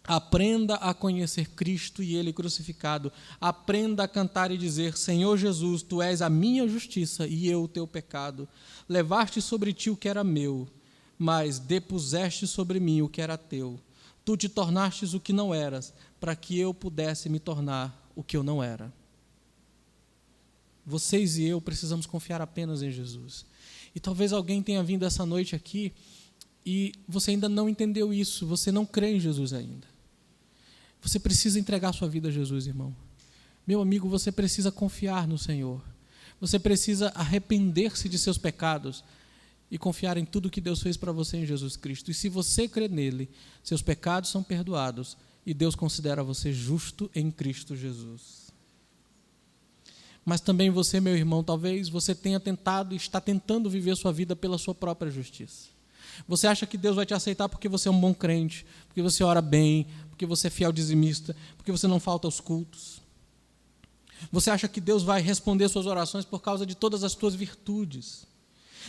aprenda a conhecer Cristo e Ele crucificado. Aprenda a cantar e dizer: Senhor Jesus, Tu és a minha justiça e eu o Teu pecado. Levaste sobre Ti o que era meu, mas depuseste sobre mim o que era Teu. Tu te tornastes o que não eras, para que eu pudesse me tornar o que eu não era. Vocês e eu precisamos confiar apenas em Jesus. E talvez alguém tenha vindo essa noite aqui e você ainda não entendeu isso, você não crê em Jesus ainda. Você precisa entregar sua vida a Jesus, irmão. Meu amigo, você precisa confiar no Senhor. Você precisa arrepender-se de seus pecados e confiar em tudo que Deus fez para você em Jesus Cristo. E se você crê nele, seus pecados são perdoados e Deus considera você justo em Cristo Jesus. Mas também você, meu irmão, talvez você tenha tentado e está tentando viver sua vida pela sua própria justiça. Você acha que Deus vai te aceitar porque você é um bom crente, porque você ora bem, porque você é fiel dizimista, porque você não falta aos cultos. Você acha que Deus vai responder suas orações por causa de todas as suas virtudes.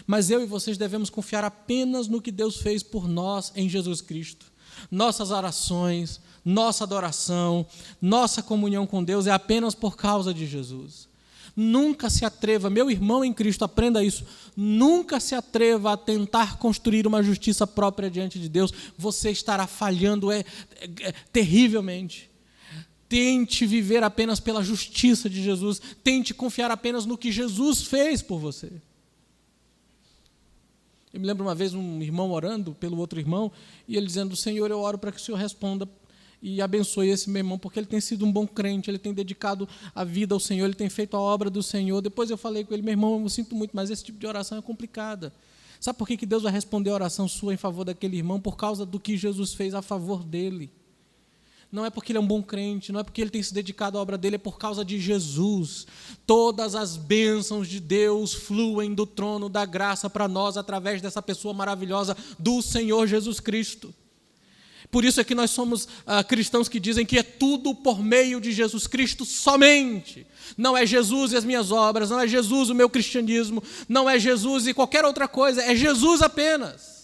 Mas eu e vocês devemos confiar apenas no que Deus fez por nós em Jesus Cristo. Nossas orações, nossa adoração, nossa comunhão com Deus é apenas por causa de Jesus. Nunca se atreva, meu irmão em Cristo, aprenda isso, nunca se atreva a tentar construir uma justiça própria diante de Deus, você estará falhando terrivelmente. Tente viver apenas pela justiça de Jesus, tente confiar apenas no que Jesus fez por você. Eu me lembro uma vez um irmão orando pelo outro irmão, e ele dizendo: Senhor, eu oro para que o Senhor responda e abençoe esse meu irmão, porque ele tem sido um bom crente, ele tem dedicado a vida ao Senhor, ele tem feito a obra do Senhor. Depois eu falei com ele: meu irmão, eu sinto muito, mas esse tipo de oração é complicada. Sabe por que Deus vai responder a oração sua em favor daquele irmão? Por causa do que Jesus fez a favor dele. Não é porque ele é um bom crente, não é porque ele tem se dedicado à obra dele, é por causa de Jesus. Todas as bênçãos de Deus fluem do trono da graça para nós através dessa pessoa maravilhosa do Senhor Jesus Cristo. Por isso é que nós somos cristãos que dizem que é tudo por meio de Jesus Cristo somente. Não é Jesus e as minhas obras, não é Jesus o meu cristianismo, não é Jesus e qualquer outra coisa, é Jesus apenas.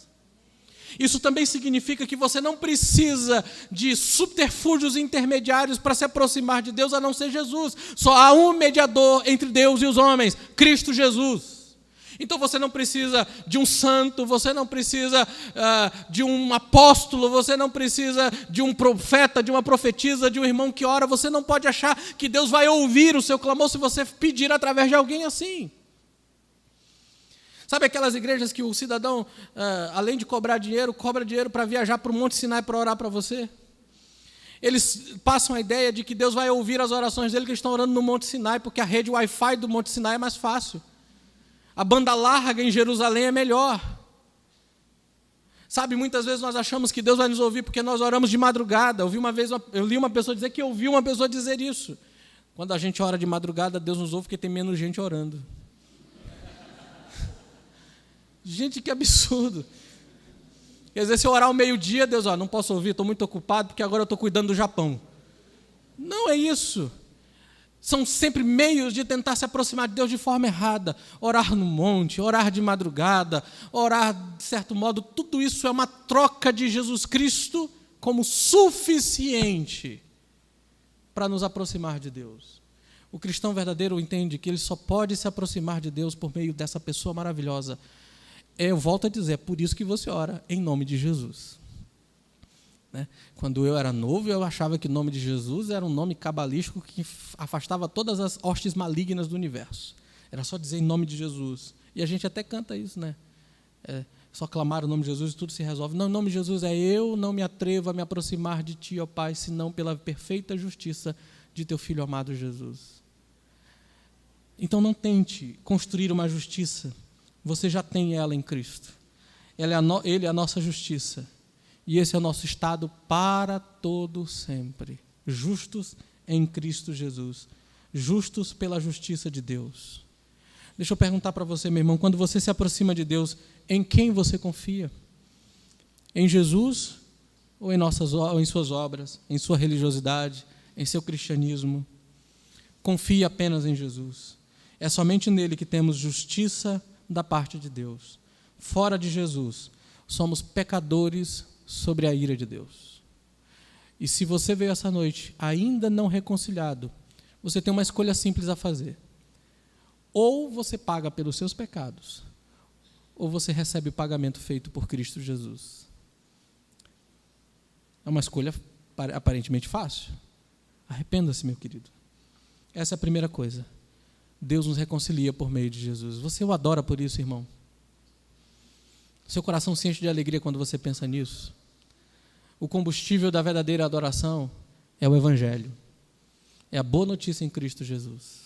Isso também significa que você não precisa de subterfúgios intermediários para se aproximar de Deus, a não ser Jesus. Só há um mediador entre Deus e os homens, Cristo Jesus. Então você não precisa de um santo, você não precisa de um apóstolo, você não precisa de um profeta, de uma profetisa, de um irmão que ora. Você não pode achar que Deus vai ouvir o seu clamor se você pedir através de alguém assim. Sabe aquelas igrejas que o cidadão, além de cobra dinheiro para viajar para o Monte Sinai para orar para você? Eles passam a ideia de que Deus vai ouvir as orações dele que estão orando no Monte Sinai, porque a rede Wi-Fi do Monte Sinai é mais fácil. A banda larga em Jerusalém é melhor. Sabe, muitas vezes nós achamos que Deus vai nos ouvir porque nós oramos de madrugada. Eu li uma pessoa dizer que ouvi uma pessoa dizer isso. Quando a gente ora de madrugada, Deus nos ouve porque tem menos gente orando. Gente, que absurdo. Quer dizer, se eu orar ao meio-dia, Deus, não posso ouvir, estou muito ocupado, porque agora eu estou cuidando do Japão. Não é isso. São sempre meios de tentar se aproximar de Deus de forma errada. Orar no monte, orar de madrugada, orar de certo modo, tudo isso é uma troca de Jesus Cristo como suficiente para nos aproximar de Deus. O cristão verdadeiro entende que ele só pode se aproximar de Deus por meio dessa pessoa maravilhosa. Eu volto a dizer, é por isso que você ora em nome de Jesus. Né? Quando eu era novo, eu achava que o nome de Jesus era um nome cabalístico que afastava todas as hostes malignas do universo. Era só dizer em nome de Jesus. E a gente até canta isso, né? Só clamar o nome de Jesus e tudo se resolve. Não, em nome de Jesus eu não me atrevo a me aproximar de Ti, ó Pai, senão pela perfeita justiça de Teu Filho amado Jesus. Então não tente construir uma justiça. Você já tem ela em Cristo. Ele é a nossa justiça. E esse é o nosso estado para todo sempre. Justos em Cristo Jesus. justos pela justiça de Deus. Deixa eu perguntar para você, meu irmão, quando você se aproxima de Deus, em quem você confia? Em Jesus ou em suas obras, em sua religiosidade, em seu cristianismo? Confie apenas em Jesus. É somente nele que temos justiça da parte de Deus. Fora de Jesus, somos pecadores sobre a ira de Deus. E se você veio essa noite ainda não reconciliado, você tem uma escolha simples a fazer. Ou você paga pelos seus pecados, ou você recebe o pagamento feito por Cristo Jesus. É uma escolha aparentemente fácil. Arrependa-se, meu querido. Essa é a primeira coisa. Deus nos reconcilia por meio de Jesus. Você o adora por isso, irmão? Seu coração se enche de alegria quando você pensa nisso. O combustível da verdadeira adoração é o Evangelho. É a boa notícia em Cristo Jesus.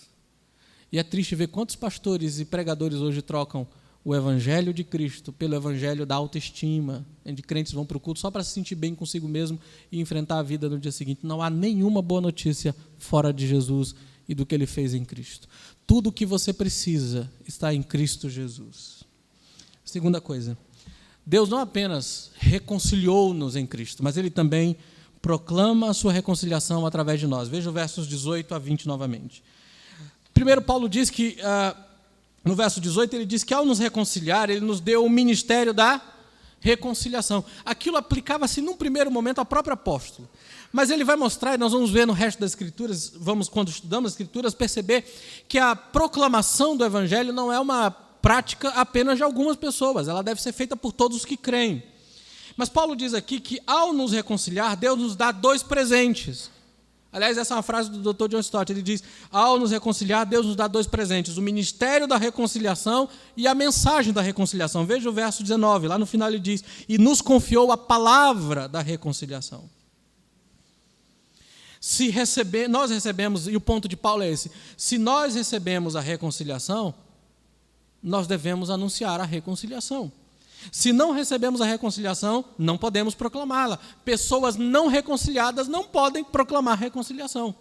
E é triste ver quantos pastores e pregadores hoje trocam o Evangelho de Cristo pelo Evangelho da autoestima, onde crentes vão para o culto só para se sentir bem consigo mesmo e enfrentar a vida no dia seguinte. Não há nenhuma boa notícia fora de Jesus e do que Ele fez em Cristo. Tudo o que você precisa está em Cristo Jesus. Segunda coisa, Deus não apenas reconciliou-nos em Cristo, mas Ele também proclama a sua reconciliação através de nós. Veja os versos 18 a 20 novamente. Primeiro, Paulo diz que, no verso 18, ele diz que ao nos reconciliar, ele nos deu o ministério da reconciliação. Aquilo aplicava-se num primeiro momento ao próprio apóstolo. Mas ele vai mostrar, e nós vamos ver no resto das Escrituras, quando estudamos as Escrituras, perceber que a proclamação do Evangelho não é uma prática apenas de algumas pessoas, ela deve ser feita por todos os que creem. Mas Paulo diz aqui que, ao nos reconciliar, Deus nos dá 2 presentes. Aliás, essa é uma frase do Dr. John Stott. Ele diz, ao nos reconciliar, Deus nos dá 2 presentes, o ministério da reconciliação e a mensagem da reconciliação. Veja o verso 19, lá no final ele diz, e nos confiou a palavra da reconciliação. Nós recebemos, e o ponto de Paulo é esse, se nós recebemos a reconciliação, nós devemos anunciar a reconciliação. Se não recebemos a reconciliação, não podemos proclamá-la. Pessoas não reconciliadas não podem proclamar reconciliação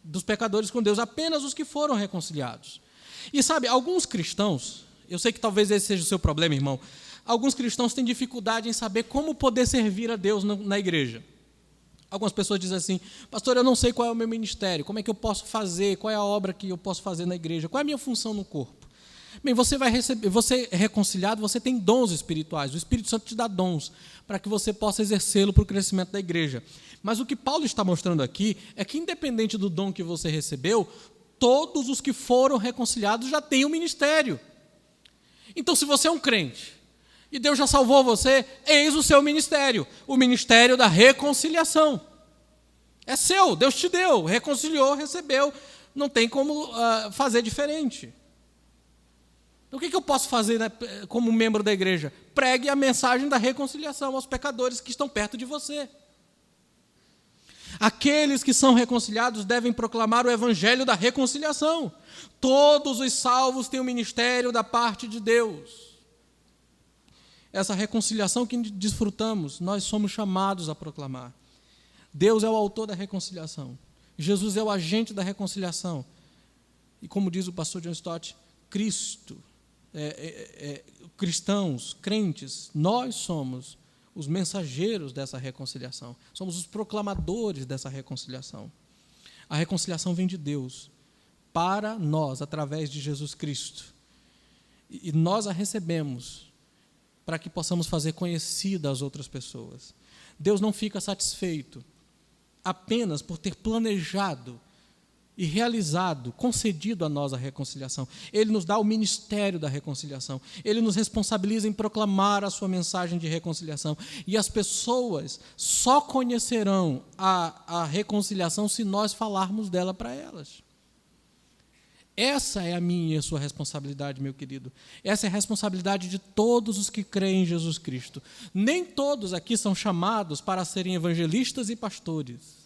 dos pecadores com Deus, apenas os que foram reconciliados. E sabe, alguns cristãos, eu sei que talvez esse seja o seu problema, irmão, alguns cristãos têm dificuldade em saber como poder servir a Deus na igreja. Algumas pessoas dizem assim, pastor, eu não sei qual é o meu ministério, como é que eu posso fazer, qual é a obra que eu posso fazer na igreja, qual é a minha função no corpo? Bem, você é reconciliado, você tem dons espirituais, o Espírito Santo te dá dons para que você possa exercê-lo para o crescimento da igreja. Mas o que Paulo está mostrando aqui é que, independente do dom que você recebeu, todos os que foram reconciliados já têm um ministério. Então, se você é um crente e Deus já salvou você, eis o seu ministério, o ministério da reconciliação. É seu, Deus te deu, reconciliou, recebeu, não tem como fazer diferente. Então, o que eu posso fazer, né, como membro da igreja? Pregue a mensagem da reconciliação aos pecadores que estão perto de você. Aqueles que são reconciliados devem proclamar o evangelho da reconciliação. Todos os salvos têm o ministério da parte de Deus. Essa reconciliação que desfrutamos, nós somos chamados a proclamar. Deus é o autor da reconciliação. Jesus é o agente da reconciliação. E como diz o pastor John Stott, Cristo, cristãos, crentes, nós somos os mensageiros dessa reconciliação. Somos os proclamadores dessa reconciliação. A reconciliação vem de Deus para nós, através de Jesus Cristo. E nós a recebemos para que possamos fazer conhecida às outras pessoas. Deus não fica satisfeito apenas por ter planejado e realizado, concedido a nós a reconciliação. Ele nos dá o ministério da reconciliação. Ele nos responsabiliza em proclamar a sua mensagem de reconciliação. E as pessoas só conhecerão a reconciliação se nós falarmos dela para elas. Essa é a minha e a sua responsabilidade, meu querido. Essa é a responsabilidade de todos os que creem em Jesus Cristo. Nem todos aqui são chamados para serem evangelistas e pastores.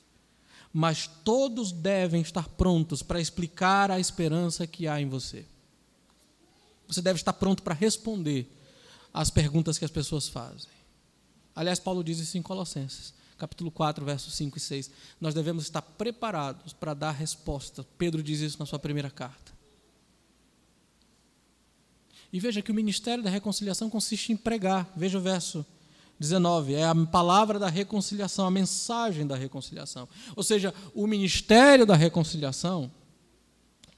Mas todos devem estar prontos para explicar a esperança que há em você. Você deve estar pronto para responder às perguntas que as pessoas fazem. Aliás, Paulo diz isso em Colossenses. capítulo 4, versos 5 e 6. Nós devemos estar preparados para dar resposta. Pedro diz isso na sua primeira carta. E veja que o ministério da reconciliação consiste em pregar. Veja o verso 19, é a palavra da reconciliação, a mensagem da reconciliação. Ou seja, o ministério da reconciliação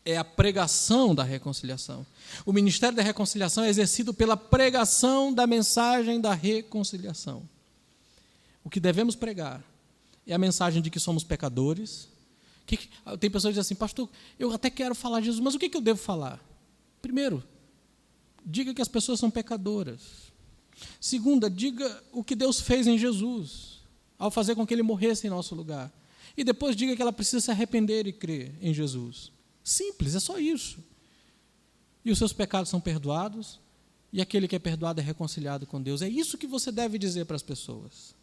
é a pregação da reconciliação. O ministério da reconciliação é exercido pela pregação da mensagem da reconciliação. O que devemos pregar é a mensagem de que somos pecadores. Tem pessoas que dizem assim, pastor, eu até quero falar de Jesus, mas o que eu devo falar? Primeiro, diga que as pessoas são pecadoras. Segunda, diga o que Deus fez em Jesus, ao fazer com que Ele morresse em nosso lugar. E depois diga que ela precisa se arrepender e crer em Jesus. Simples, é só isso. E os seus pecados são perdoados, e aquele que é perdoado é reconciliado com Deus. É isso que você deve dizer para as pessoas.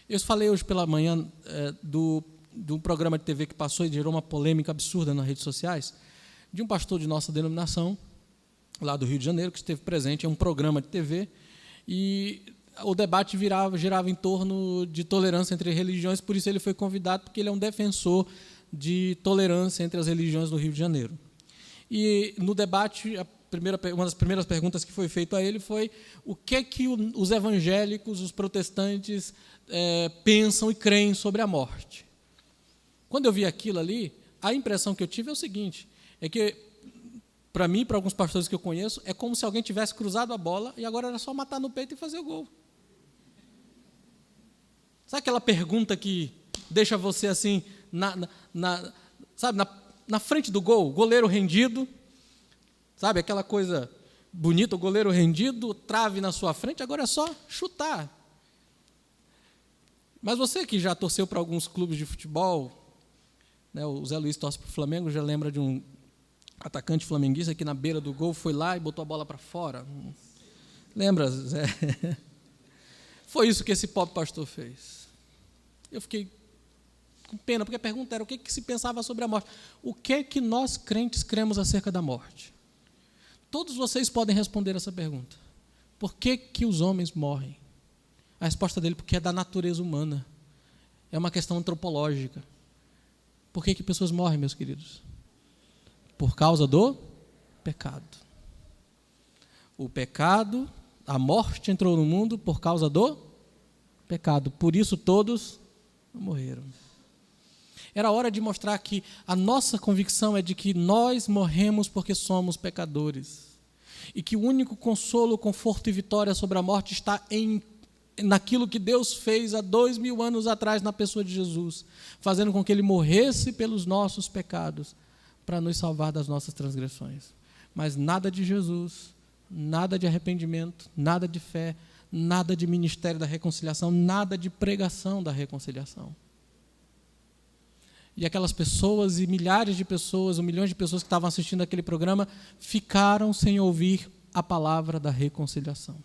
Eu falei hoje pela manhã de um programa de TV que passou e gerou uma polêmica absurda nas redes sociais, de um pastor de nossa denominação, lá do Rio de Janeiro, que esteve presente em um programa de TV, e o debate girava em torno de tolerância entre religiões, por isso ele foi convidado, porque ele é um defensor de tolerância entre as religiões do Rio de Janeiro. E no debate, uma das primeiras perguntas que foi feita a ele foi o que os evangélicos, os protestantes, pensam e creem sobre a morte. Quando eu vi aquilo ali, a impressão que eu tive é o seguinte, é que, para mim, para alguns pastores que eu conheço, é como se alguém tivesse cruzado a bola e agora era só matar no peito e fazer o gol. Sabe aquela pergunta que deixa você assim, na frente do gol, goleiro rendido, sabe aquela coisa bonita, o goleiro rendido, trave na sua frente, agora é só chutar. Mas você que já torceu para alguns clubes de futebol, né, o Zé Luiz torce para o Flamengo, já lembra de um atacante flamenguista que na beira do gol foi lá e botou a bola para fora. Lembra, Zé? Foi isso que esse pobre pastor fez. Eu fiquei com pena, porque a pergunta era o que se pensava sobre a morte. O que nós crentes cremos acerca da morte? Todos vocês podem responder essa pergunta. Por que os homens morrem? A resposta dele, porque é da natureza humana. É uma questão antropológica. Por que pessoas morrem, meus queridos? Por causa do pecado. O pecado, a morte entrou no mundo por causa do pecado. Por isso todos morreram. Era hora de mostrar que a nossa convicção é de que nós morremos porque somos pecadores. E que o único consolo, conforto e vitória sobre a morte está naquilo que Deus fez há 2000 anos atrás na pessoa de Jesus, fazendo com que Ele morresse pelos nossos pecados, para nos salvar das nossas transgressões. Mas nada de Jesus, nada de arrependimento, nada de fé, nada de ministério da reconciliação, nada de pregação da reconciliação. E aquelas pessoas, e milhares de pessoas, ou milhões de pessoas que estavam assistindo aquele programa, ficaram sem ouvir a palavra da reconciliação.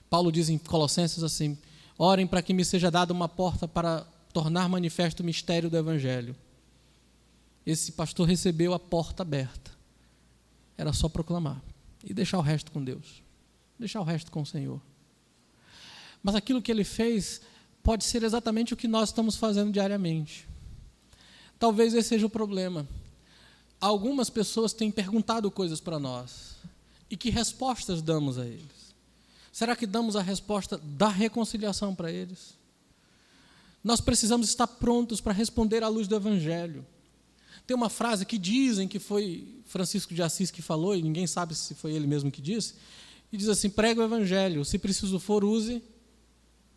Paulo diz em Colossenses assim, orem para que me seja dada uma porta para tornar manifesto o mistério do Evangelho. Esse pastor recebeu a porta aberta. Era só proclamar. E deixar o resto com Deus. Deixar o resto com o Senhor. Mas aquilo que ele fez pode ser exatamente o que nós estamos fazendo diariamente. Talvez esse seja o problema. Algumas pessoas têm perguntado coisas para nós. E que respostas damos a eles? Será que damos a resposta da reconciliação para eles? Nós precisamos estar prontos para responder à luz do Evangelho. Tem uma frase que dizem que foi Francisco de Assis que falou, e ninguém sabe se foi ele mesmo que disse, e diz assim, prega o Evangelho, se preciso for, use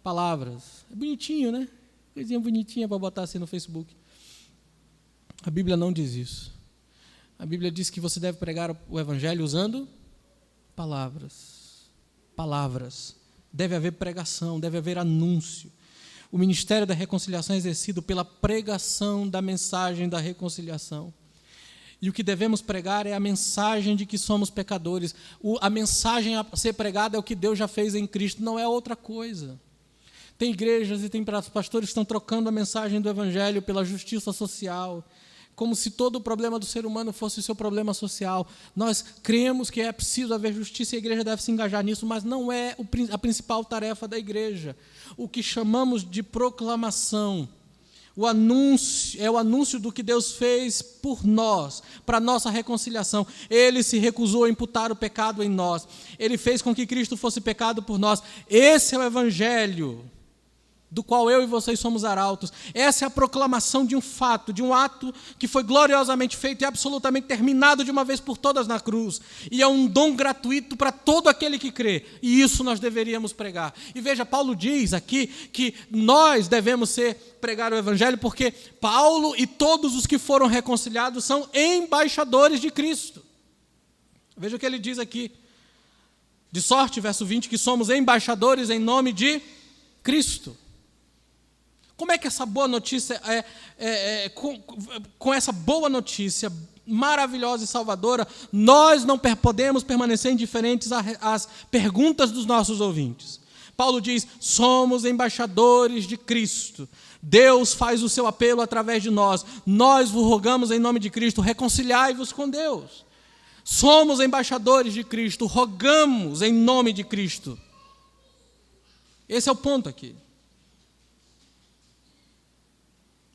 palavras. É bonitinho, né? Coisinha bonitinha para botar assim no Facebook. A Bíblia não diz isso. A Bíblia diz que você deve pregar o Evangelho usando palavras. Palavras. Deve haver pregação, deve haver anúncio. O ministério da reconciliação é exercido pela pregação da mensagem da reconciliação. E o que devemos pregar é a mensagem de que somos pecadores. A mensagem a ser pregada é o que Deus já fez em Cristo, não é outra coisa. Tem igrejas e tem pastores que estão trocando a mensagem do Evangelho pela justiça social, como se todo o problema do ser humano fosse o seu problema social. Nós cremos que é preciso haver justiça e a igreja deve se engajar nisso, mas não é a principal tarefa da igreja. O que chamamos de proclamação, o anúncio do que Deus fez por nós, para a nossa reconciliação. Ele se recusou a imputar o pecado em nós. Ele fez com que Cristo fosse pecado por nós. Esse é o evangelho do qual eu e vocês somos arautos. Essa é a proclamação de um fato, de um ato que foi gloriosamente feito e absolutamente terminado de uma vez por todas na cruz. E é um dom gratuito para todo aquele que crê. E isso nós deveríamos pregar. E veja, Paulo diz aqui que nós devemos pregar o evangelho porque Paulo e todos os que foram reconciliados são embaixadores de Cristo. Veja o que ele diz aqui. De sorte, verso 20, que somos embaixadores em nome de Cristo. Como é que essa boa notícia com essa boa notícia maravilhosa e salvadora, nós não podemos permanecer indiferentes às perguntas dos nossos ouvintes? Paulo diz, somos embaixadores de Cristo. Deus faz o seu apelo através de nós. Nós vos rogamos em nome de Cristo, reconciliai-vos com Deus. Somos embaixadores de Cristo, rogamos em nome de Cristo. Esse é o ponto aqui.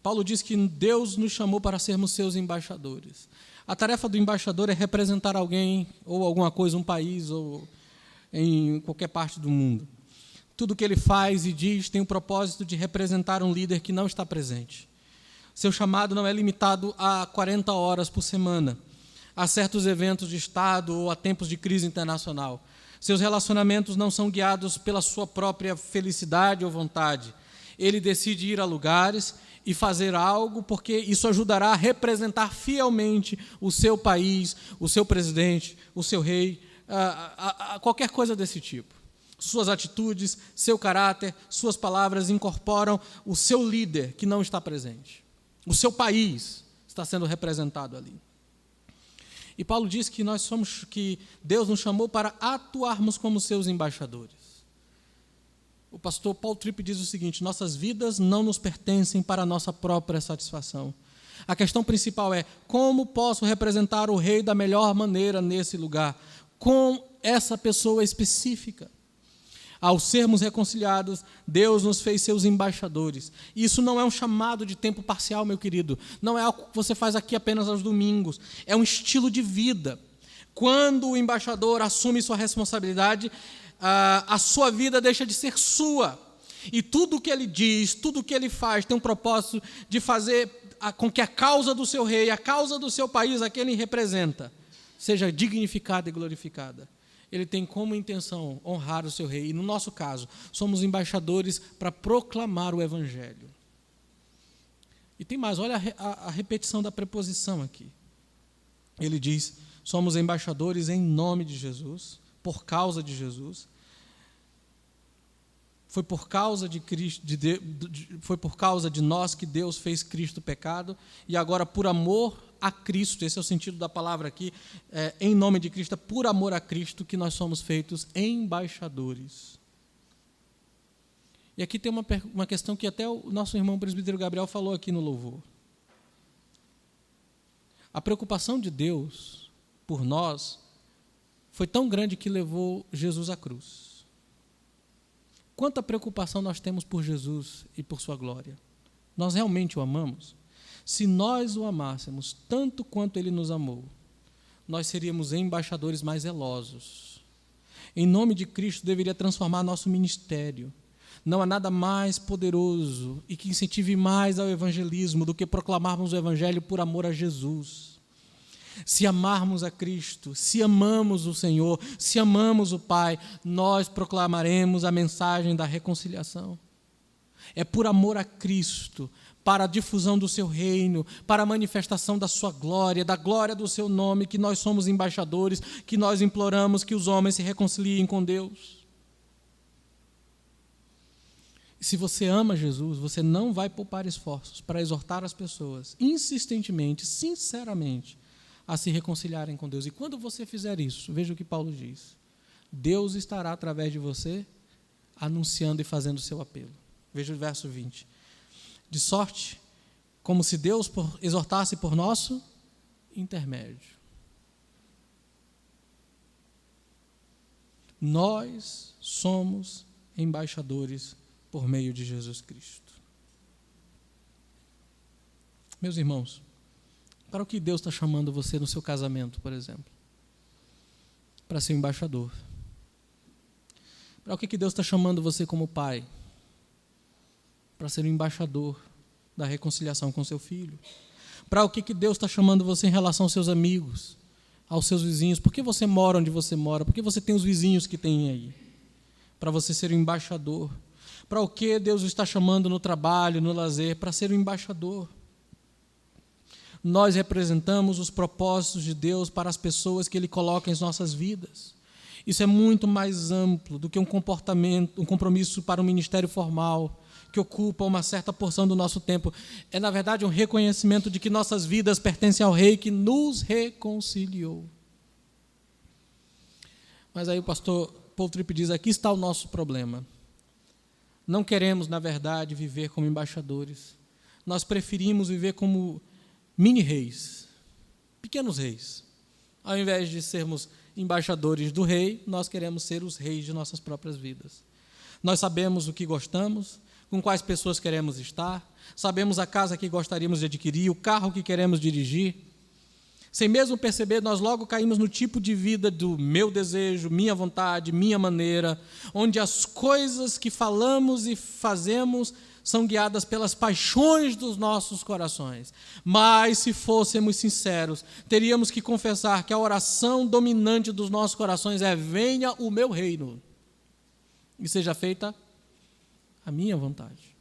Paulo diz que Deus nos chamou para sermos seus embaixadores. A tarefa do embaixador é representar alguém, ou alguma coisa, um país, ou em qualquer parte do mundo. Tudo o que ele faz e diz tem o propósito de representar um líder que não está presente. Seu chamado não é limitado a 40 horas por semana, a certos eventos de Estado ou a tempos de crise internacional. Seus relacionamentos não são guiados pela sua própria felicidade ou vontade. Ele decide ir a lugares e fazer algo porque isso ajudará a representar fielmente o seu país, o seu presidente, o seu rei, qualquer coisa desse tipo. Suas atitudes, seu caráter, suas palavras incorporam o seu líder que não está presente. O seu país está sendo representado ali. E Paulo diz que que Deus nos chamou para atuarmos como seus embaixadores. O pastor Paul Tripp diz o seguinte, nossas vidas não nos pertencem para a nossa própria satisfação. A questão principal é, como posso representar o rei da melhor maneira nesse lugar? Com essa pessoa específica. Ao sermos reconciliados, Deus nos fez seus embaixadores. Isso não é um chamado de tempo parcial, meu querido. Não é algo que você faz aqui apenas aos domingos. É um estilo de vida. Quando o embaixador assume sua responsabilidade, a sua vida deixa de ser sua. E tudo o que ele diz, tudo o que ele faz, tem um propósito de fazer com que a causa do seu rei, a causa do seu país, a quem ele representa, seja dignificada e glorificada. Ele tem como intenção honrar o seu rei. E no nosso caso, somos embaixadores para proclamar o evangelho. E tem mais, olha a repetição da preposição aqui. Ele diz, somos embaixadores em nome de Jesus, por causa de Jesus. Foi por causa de Cristo, foi por causa de nós que Deus fez Cristo pecado, e agora por amor a Cristo, esse é o sentido da palavra aqui, em nome de Cristo, por amor a Cristo que nós somos feitos embaixadores. E aqui tem uma questão que até o nosso irmão presbítero Gabriel falou aqui no louvor. A preocupação de Deus por nós foi tão grande que levou Jesus à cruz. Quanta preocupação nós temos por Jesus e por sua glória. Nós realmente o amamos? Se nós o amássemos tanto quanto ele nos amou, nós seríamos embaixadores mais zelosos. Em nome de Cristo deveria transformar nosso ministério. Não há nada mais poderoso e que incentive mais ao evangelismo do que proclamarmos o evangelho por amor a Jesus. Se amarmos a Cristo, se amamos o Senhor, se amamos o Pai, nós proclamaremos a mensagem da reconciliação. É por amor a Cristo, para a difusão do seu reino, para a manifestação da sua glória, da glória do seu nome, que nós somos embaixadores, que nós imploramos que os homens se reconciliem com Deus. Se você ama Jesus, você não vai poupar esforços para exortar as pessoas, insistentemente, sinceramente, a se reconciliarem com Deus. E quando você fizer isso, veja o que Paulo diz, Deus estará através de você anunciando e fazendo o seu apelo. Veja o verso 20. De sorte como se Deus exortasse por nosso intermédio. Nós somos embaixadores por meio de Jesus Cristo. Meus irmãos, para o que Deus está chamando você no seu casamento, por exemplo? Para ser embaixador. Para o que Deus está chamando você como pai? Para ser um embaixador da reconciliação com seu filho. Para o que Deus está chamando você em relação aos seus amigos, aos seus vizinhos? Por que você mora onde você mora? Por que você tem os vizinhos que tem aí? Para você ser um embaixador. Para o que Deus o está chamando no trabalho, no lazer? Para ser um embaixador. Nós representamos os propósitos de Deus para as pessoas que Ele coloca em nossas vidas. Isso é muito mais amplo do que um compromisso para um ministério formal, que ocupa uma certa porção do nosso tempo. É, na verdade, um reconhecimento de que nossas vidas pertencem ao Rei que nos reconciliou. Mas aí o pastor Paul Tripp diz, aqui está o nosso problema. Não queremos, na verdade, viver como embaixadores. Nós preferimos viver como mini-reis, pequenos reis. Ao invés de sermos embaixadores do rei, nós queremos ser os reis de nossas próprias vidas. Nós sabemos o que gostamos, com quais pessoas queremos estar, sabemos a casa que gostaríamos de adquirir, o carro que queremos dirigir. Sem mesmo perceber, nós logo caímos no tipo de vida do meu desejo, minha vontade, minha maneira, onde as coisas que falamos e fazemos são guiadas pelas paixões dos nossos corações. Mas, se fôssemos sinceros, teríamos que confessar que a oração dominante dos nossos corações é: venha o meu reino e seja feita a minha vontade.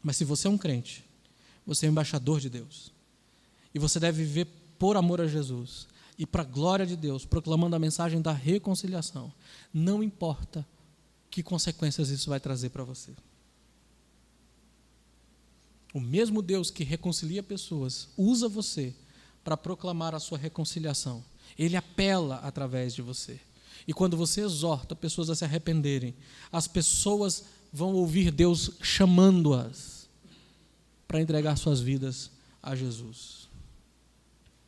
Mas se você é um crente, você é um embaixador de Deus. E você deve viver por amor a Jesus e para a glória de Deus, proclamando a mensagem da reconciliação. Não importa que consequências isso vai trazer para você. O mesmo Deus que reconcilia pessoas usa você para proclamar a sua reconciliação. Ele apela através de você. E quando você exorta pessoas a se arrependerem, as pessoas vão ouvir Deus chamando-as para entregar suas vidas a Jesus.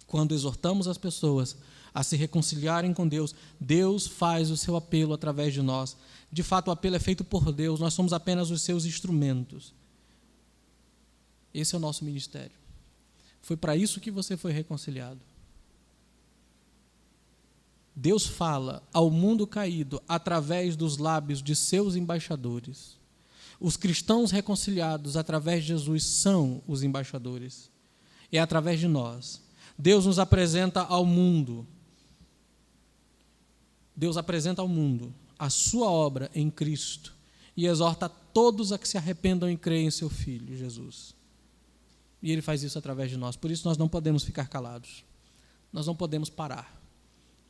Quando exortamos as pessoas a se reconciliarem com Deus, Deus faz o seu apelo através de nós. De fato, o apelo é feito por Deus, nós somos apenas os seus instrumentos. Esse é o nosso ministério. Foi para isso que você foi reconciliado. Deus fala ao mundo caído através dos lábios de seus embaixadores. Os cristãos reconciliados através de Jesus são os embaixadores. É através de nós. Deus nos apresenta ao mundo. Deus apresenta ao mundo a sua obra em Cristo e exorta a todos a que se arrependam e creem em seu Filho, Jesus. E Ele faz isso através de nós. Por isso nós não podemos ficar calados. Nós não podemos parar.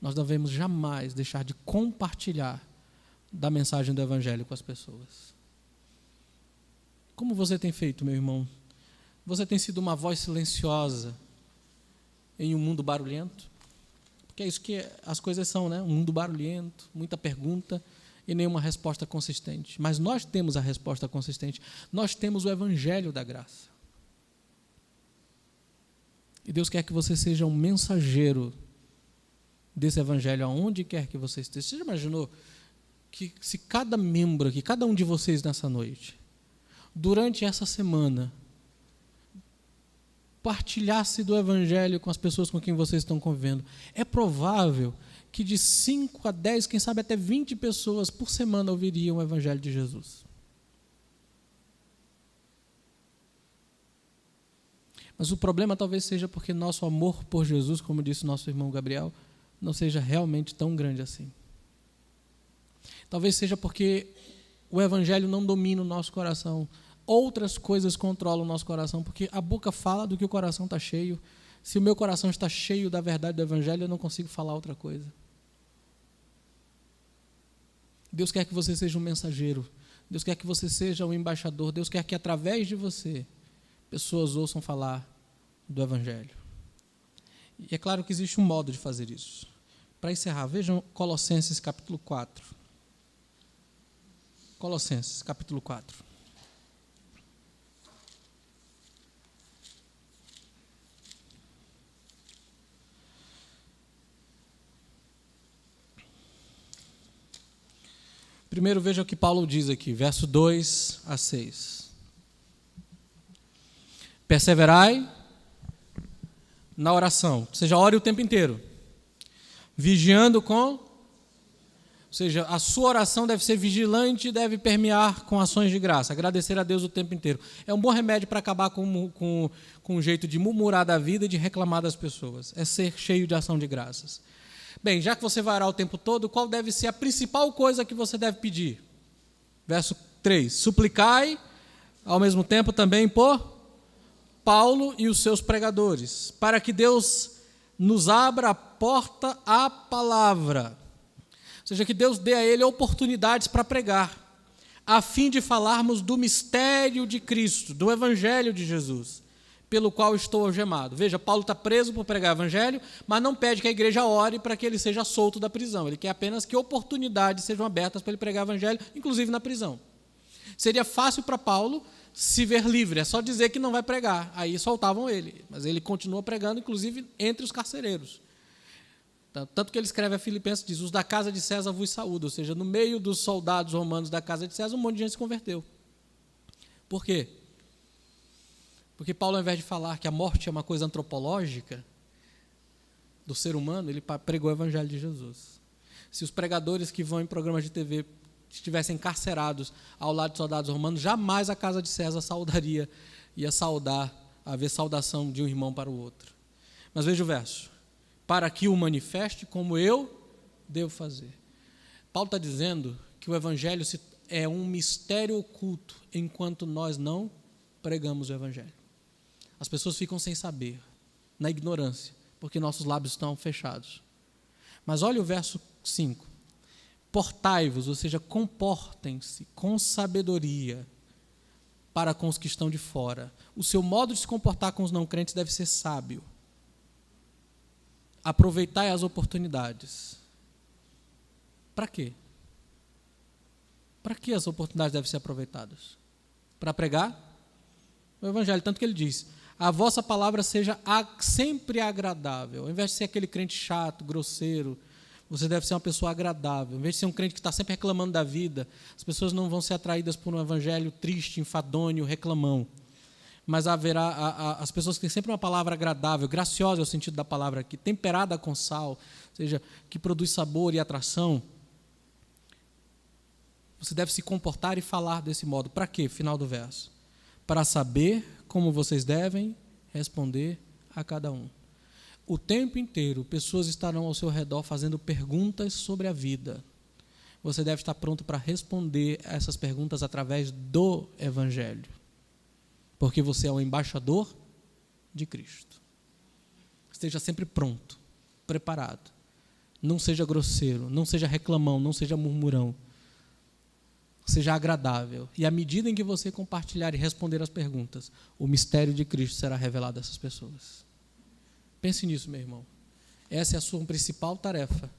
Nós não devemos jamais deixar de compartilhar da mensagem do Evangelho com as pessoas. Como você tem feito, meu irmão? Você tem sido uma voz silenciosa em um mundo barulhento? Porque é isso que as coisas são, né? Um mundo barulhento, muita pergunta e nenhuma resposta consistente. Mas nós temos a resposta consistente. Nós temos o Evangelho da graça. E Deus quer que você seja um mensageiro desse Evangelho aonde quer que você esteja. Você já imaginou que se cada membro aqui, cada um de vocês nessa noite, durante essa semana, partilhasse do Evangelho com as pessoas com quem vocês estão convivendo, é provável que de 5 a 10, quem sabe até 20 pessoas por semana ouviriam o Evangelho de Jesus. Mas o problema talvez seja porque nosso amor por Jesus, como disse nosso irmão Gabriel, não seja realmente tão grande assim. Talvez seja porque o Evangelho não domina o nosso coração. Outras coisas controlam o nosso coração, porque a boca fala do que o coração está cheio. Se o meu coração está cheio da verdade do Evangelho, eu não consigo falar outra coisa. Deus quer que você seja um mensageiro. Deus quer que você seja um embaixador. Deus quer que através de você, pessoas ouçam falar do Evangelho. E é claro que existe um modo de fazer isso. Para encerrar, vejam Colossenses capítulo 4. Colossenses capítulo 4. Primeiro veja o que Paulo diz aqui, verso 2 a 6. Perseverai na oração, ou seja, ore o tempo inteiro, vigiando ou seja, a sua oração deve ser vigilante e deve permear com ações de graça, agradecer a Deus o tempo inteiro. É um bom remédio para acabar com o jeito de murmurar da vida e de reclamar das pessoas, é ser cheio de ação de graças. Bem, já que você vai orar o tempo todo, qual deve ser a principal coisa que você deve pedir? Verso 3, suplicai, ao mesmo tempo também por Paulo e os seus pregadores, para que Deus nos abra a porta à palavra. Ou seja, que Deus dê a ele oportunidades para pregar, a fim de falarmos do mistério de Cristo, do Evangelho de Jesus, pelo qual estou algemado. Veja, Paulo está preso por pregar o Evangelho, mas não pede que a igreja ore para que ele seja solto da prisão. Ele quer apenas que oportunidades sejam abertas para ele pregar o Evangelho, inclusive na prisão. Seria fácil para Paulo se ver livre, é só dizer que não vai pregar. Aí soltavam ele, mas ele continua pregando, inclusive entre os carcereiros. Tanto que ele escreve a Filipenses, diz, os da casa de César vos saúdam, ou seja, no meio dos soldados romanos da casa de César, um monte de gente se converteu. Por quê? Porque Paulo, ao invés de falar que a morte é uma coisa antropológica do ser humano, ele pregou o Evangelho de Jesus. Se os pregadores que vão em programas de TV estivessem encarcerados ao lado de soldados romanos, jamais a casa de César ia saudar, haver saudação de um irmão para o outro. Mas veja o verso. Para que o manifeste como eu devo fazer. Paulo está dizendo que o Evangelho é um mistério oculto, enquanto nós não pregamos o Evangelho. As pessoas ficam sem saber, na ignorância, porque nossos lábios estão fechados. Mas olha o verso 5. Portai-vos, ou seja, comportem-se com sabedoria para com os que estão de fora. O seu modo de se comportar com os não crentes deve ser sábio. Aproveitai as oportunidades. Para quê? Para que as oportunidades devem ser aproveitadas? Para pregar o Evangelho. Tanto que ele diz, a vossa palavra seja sempre agradável. Ao invés de ser aquele crente chato, grosseiro, você deve ser uma pessoa agradável. Ao invés de ser um crente que está sempre reclamando da vida, as pessoas não vão ser atraídas por um Evangelho triste, enfadonho, reclamão. Mas haverá as pessoas que têm sempre uma palavra agradável, graciosa é o sentido da palavra aqui, temperada com sal, ou seja, que produz sabor e atração. Você deve se comportar e falar desse modo. Para quê? Final do verso. Para saber como vocês devem responder a cada um. O tempo inteiro, pessoas estarão ao seu redor fazendo perguntas sobre a vida. Você deve estar pronto para responder a essas perguntas através do Evangelho. Porque você é o embaixador de Cristo. Esteja sempre pronto, preparado. Não seja grosseiro, não seja reclamão, não seja murmurão. Seja agradável. E à medida em que você compartilhar e responder as perguntas, o mistério de Cristo será revelado a essas pessoas. Pense nisso, meu irmão. Essa é a sua principal tarefa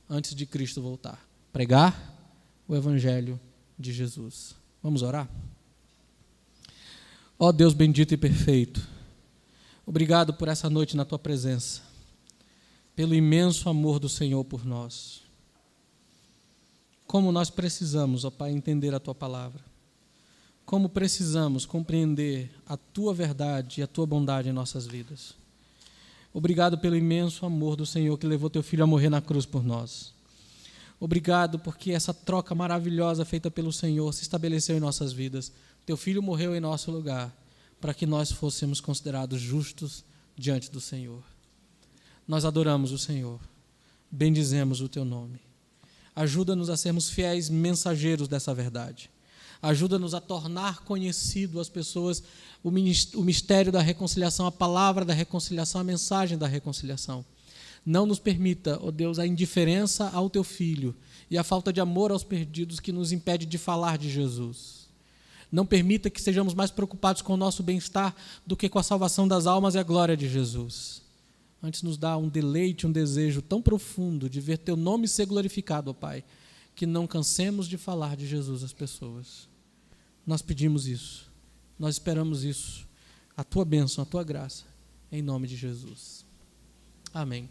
antes de Cristo voltar. Pregar o Evangelho de Jesus. Vamos orar? Ó Deus bendito e perfeito, obrigado por essa noite na Tua presença, pelo imenso amor do Senhor por nós. Como nós precisamos, ó Pai, entender a Tua palavra. Como precisamos compreender a Tua verdade e a Tua bondade em nossas vidas. Obrigado pelo imenso amor do Senhor que levou Teu Filho a morrer na cruz por nós. Obrigado porque essa troca maravilhosa feita pelo Senhor se estabeleceu em nossas vidas. Teu Filho morreu em nosso lugar para que nós fôssemos considerados justos diante do Senhor. Nós adoramos o Senhor, bendizemos o Teu nome. Ajuda-nos a sermos fiéis mensageiros dessa verdade. Ajuda-nos a tornar conhecido às pessoas o mistério da reconciliação, a palavra da reconciliação, a mensagem da reconciliação. Não nos permita, ó Deus, a indiferença ao Teu Filho e a falta de amor aos perdidos que nos impede de falar de Jesus. Não permita que sejamos mais preocupados com o nosso bem-estar do que com a salvação das almas e a glória de Jesus. Antes nos dá um deleite, um desejo tão profundo de ver Teu nome ser glorificado, ó Pai, que não cansemos de falar de Jesus às pessoas. Nós pedimos isso, nós esperamos isso, a Tua bênção, a Tua graça, em nome de Jesus. Amém.